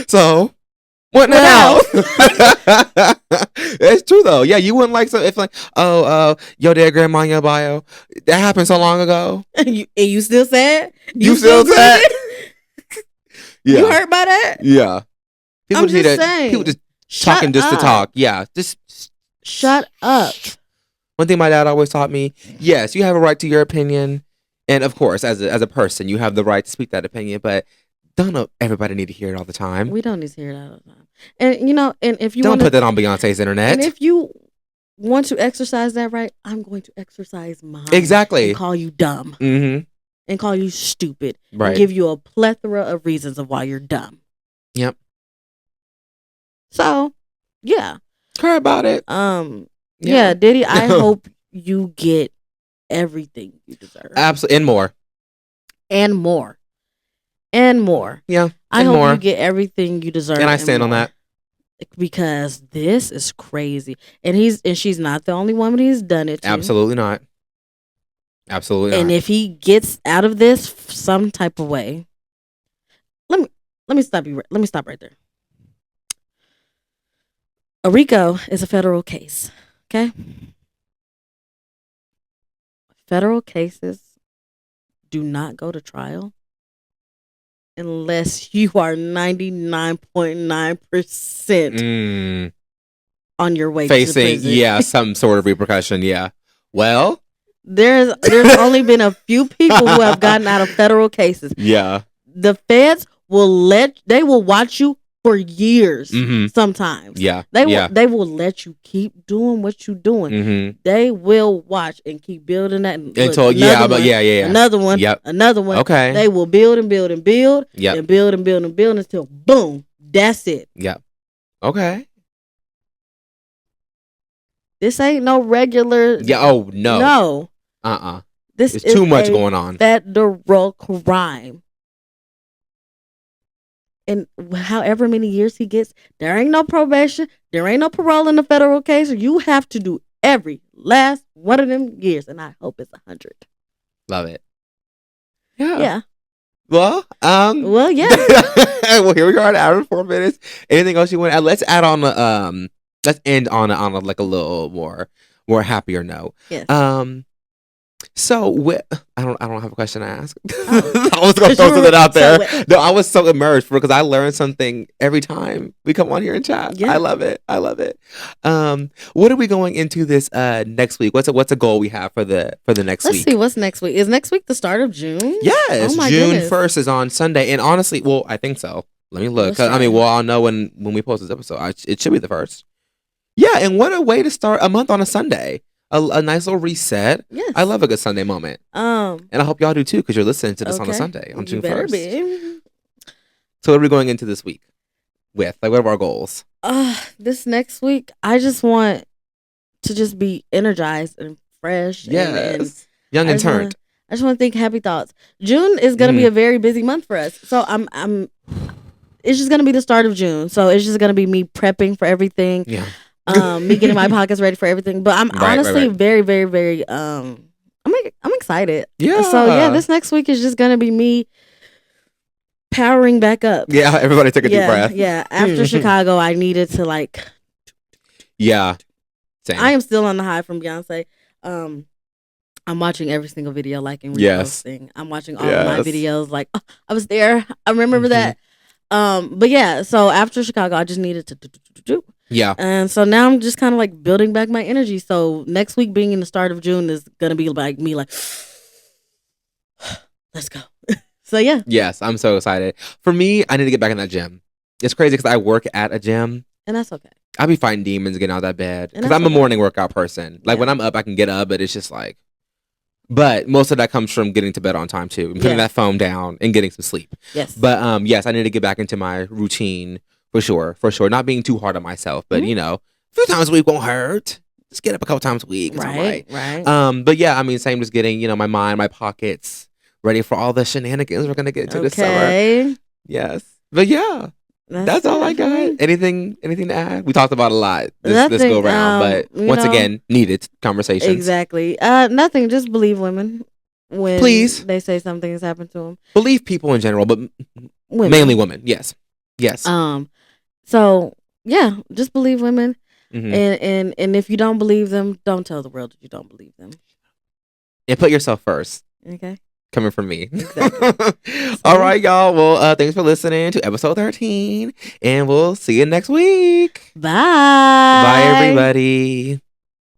[SPEAKER 1] So what now? It's true though. Yeah, you wouldn't like so if like, your dad grandma in your bio. That happened so long ago.
[SPEAKER 2] And you still sad?
[SPEAKER 1] You still sad?
[SPEAKER 2] Yeah. You hurt by that?
[SPEAKER 1] Yeah.
[SPEAKER 2] I'm just saying.
[SPEAKER 1] People just talking just to talk. Yeah. Just
[SPEAKER 2] shut up.
[SPEAKER 1] One thing my dad always taught me, yes, you have a right to your opinion. And of course, as a person, you have the right to speak that opinion, but don't everybody need to hear it all the time.
[SPEAKER 2] We don't need to hear it all the time. And and if you
[SPEAKER 1] don't put that on Beyonce's internet.
[SPEAKER 2] And if you want to exercise that right, I'm going to exercise mine.
[SPEAKER 1] Exactly.
[SPEAKER 2] And call you dumb.
[SPEAKER 1] Mm-hmm.
[SPEAKER 2] And call you stupid.
[SPEAKER 1] Right.
[SPEAKER 2] And give you a plethora of reasons of why you're dumb.
[SPEAKER 1] Yep.
[SPEAKER 2] So, yeah.
[SPEAKER 1] Care about it.
[SPEAKER 2] Yeah, Diddy, I hope you get everything you deserve.
[SPEAKER 1] Absolutely. And more.
[SPEAKER 2] And more. And more.
[SPEAKER 1] Yeah.
[SPEAKER 2] I hope you get everything you deserve.
[SPEAKER 1] And I stand on that.
[SPEAKER 2] Because this is crazy. And she's not the only woman he's done it to.
[SPEAKER 1] Absolutely not. Absolutely not.
[SPEAKER 2] And if he gets out of this some type of way, let me stop you. Let me stop right there. A RICO is a federal case. Okay? Federal cases do not go to trial unless you are 99.9% on your way
[SPEAKER 1] facing,
[SPEAKER 2] to prison.
[SPEAKER 1] some sort of repercussion. Yeah. Well,
[SPEAKER 2] there's only been a few people who have gotten out of federal cases.
[SPEAKER 1] Yeah.
[SPEAKER 2] The feds they will watch you for years.
[SPEAKER 1] Mm-hmm.
[SPEAKER 2] Sometimes.
[SPEAKER 1] Yeah.
[SPEAKER 2] They will let you keep doing what you're doing.
[SPEAKER 1] Mm-hmm.
[SPEAKER 2] They will watch and keep building that
[SPEAKER 1] until
[SPEAKER 2] another one.
[SPEAKER 1] Yep.
[SPEAKER 2] Another one.
[SPEAKER 1] Okay.
[SPEAKER 2] They will build and build and build.
[SPEAKER 1] Yep.
[SPEAKER 2] And build and build and build until boom. That's it.
[SPEAKER 1] Yep. Okay.
[SPEAKER 2] This ain't no regular.
[SPEAKER 1] Yeah. Oh no.
[SPEAKER 2] No. This
[SPEAKER 1] is too much going on.
[SPEAKER 2] Federal crime. And however many years he gets, there ain't no probation, there ain't no parole in the federal case. You have to do every last one of them years, and I hope it's 100.
[SPEAKER 1] Love it. Yeah.
[SPEAKER 2] Yeah.
[SPEAKER 1] Well,
[SPEAKER 2] yeah.
[SPEAKER 1] Well, here we are at an hour and 4 minutes. Anything else you want to add? Let's add on let's end on a like a little more happier note.
[SPEAKER 2] Yes.
[SPEAKER 1] So I don't have a question to ask. Oh. I was gonna throw something out there. No, I was so immersed because I learned something every time we come on here and chat. Yeah. I love it. What are we going into this next week? What's a goal we have for the next week?
[SPEAKER 2] Let's see what's next week. Is next week the start of June?
[SPEAKER 1] Yes, June 1st is on Sunday, and honestly, well, I think so. Let me look. I mean, well, I'll know when we post this episode. It should be the 1st. Yeah, and what a way to start a month on a Sunday. A nice little reset. Yes. I love a good Sunday moment. And I hope y'all do too, because you're listening to this on a Sunday, on June 1st. So what are we going into this week with? Like, what are our goals?
[SPEAKER 2] This next week, I just want to just be energized and fresh.
[SPEAKER 1] Yes. And young and turned.
[SPEAKER 2] I just want to think happy thoughts. June is going to be a very busy month for us. So it's just going to be the start of June. So it's just going to be me prepping for everything. Yeah. Me getting my pockets ready for everything, but I'm honestly very, very, very I'm excited. Yeah. So yeah, this next week is just gonna be me powering back up.
[SPEAKER 1] Yeah, everybody take a deep breath.
[SPEAKER 2] Yeah. After Chicago, I needed to
[SPEAKER 1] Yeah. Same.
[SPEAKER 2] I am still on the high from Beyonce. I'm watching every single video, and reposting. I'm watching all of my videos. I was there. I remember that. But yeah, so after Chicago, I just needed to do.
[SPEAKER 1] Yeah.
[SPEAKER 2] And so now I'm just kind of building back my energy. So next week being in the start of June is going to be me let's go. So yeah.
[SPEAKER 1] Yes, I'm so excited. For me, I need to get back in that gym. It's crazy because I work at a gym.
[SPEAKER 2] And that's okay.
[SPEAKER 1] I'll be fighting demons getting out of that bed. Because I'm a morning workout person. When I'm up, I can get up, but it's just but most of that comes from getting to bed on time too. And putting that phone down and getting some sleep.
[SPEAKER 2] Yes.
[SPEAKER 1] But yes, I need to get back into my routine. For sure. Not being too hard on myself, but a few times a week won't hurt. Just get up a couple times a week.
[SPEAKER 2] Right.
[SPEAKER 1] But yeah, I mean, same just getting, my mind, my pockets ready for all the shenanigans we're gonna get to this summer. Yes. But yeah. That's all I got. Anything to add? We talked about a lot this go around, but once again, needed conversations.
[SPEAKER 2] Exactly. Nothing. Just believe women when
[SPEAKER 1] please
[SPEAKER 2] they say something has happened to them.
[SPEAKER 1] Believe people in general, but mainly women. Yes.
[SPEAKER 2] So yeah, just believe women, and if you don't believe them, don't tell the world that you don't believe them.
[SPEAKER 1] And put yourself first.
[SPEAKER 2] Okay.
[SPEAKER 1] Coming from me. Exactly. All right, y'all. Well, thanks for listening to episode 13, and we'll see you next week.
[SPEAKER 2] Bye.
[SPEAKER 1] Bye, everybody.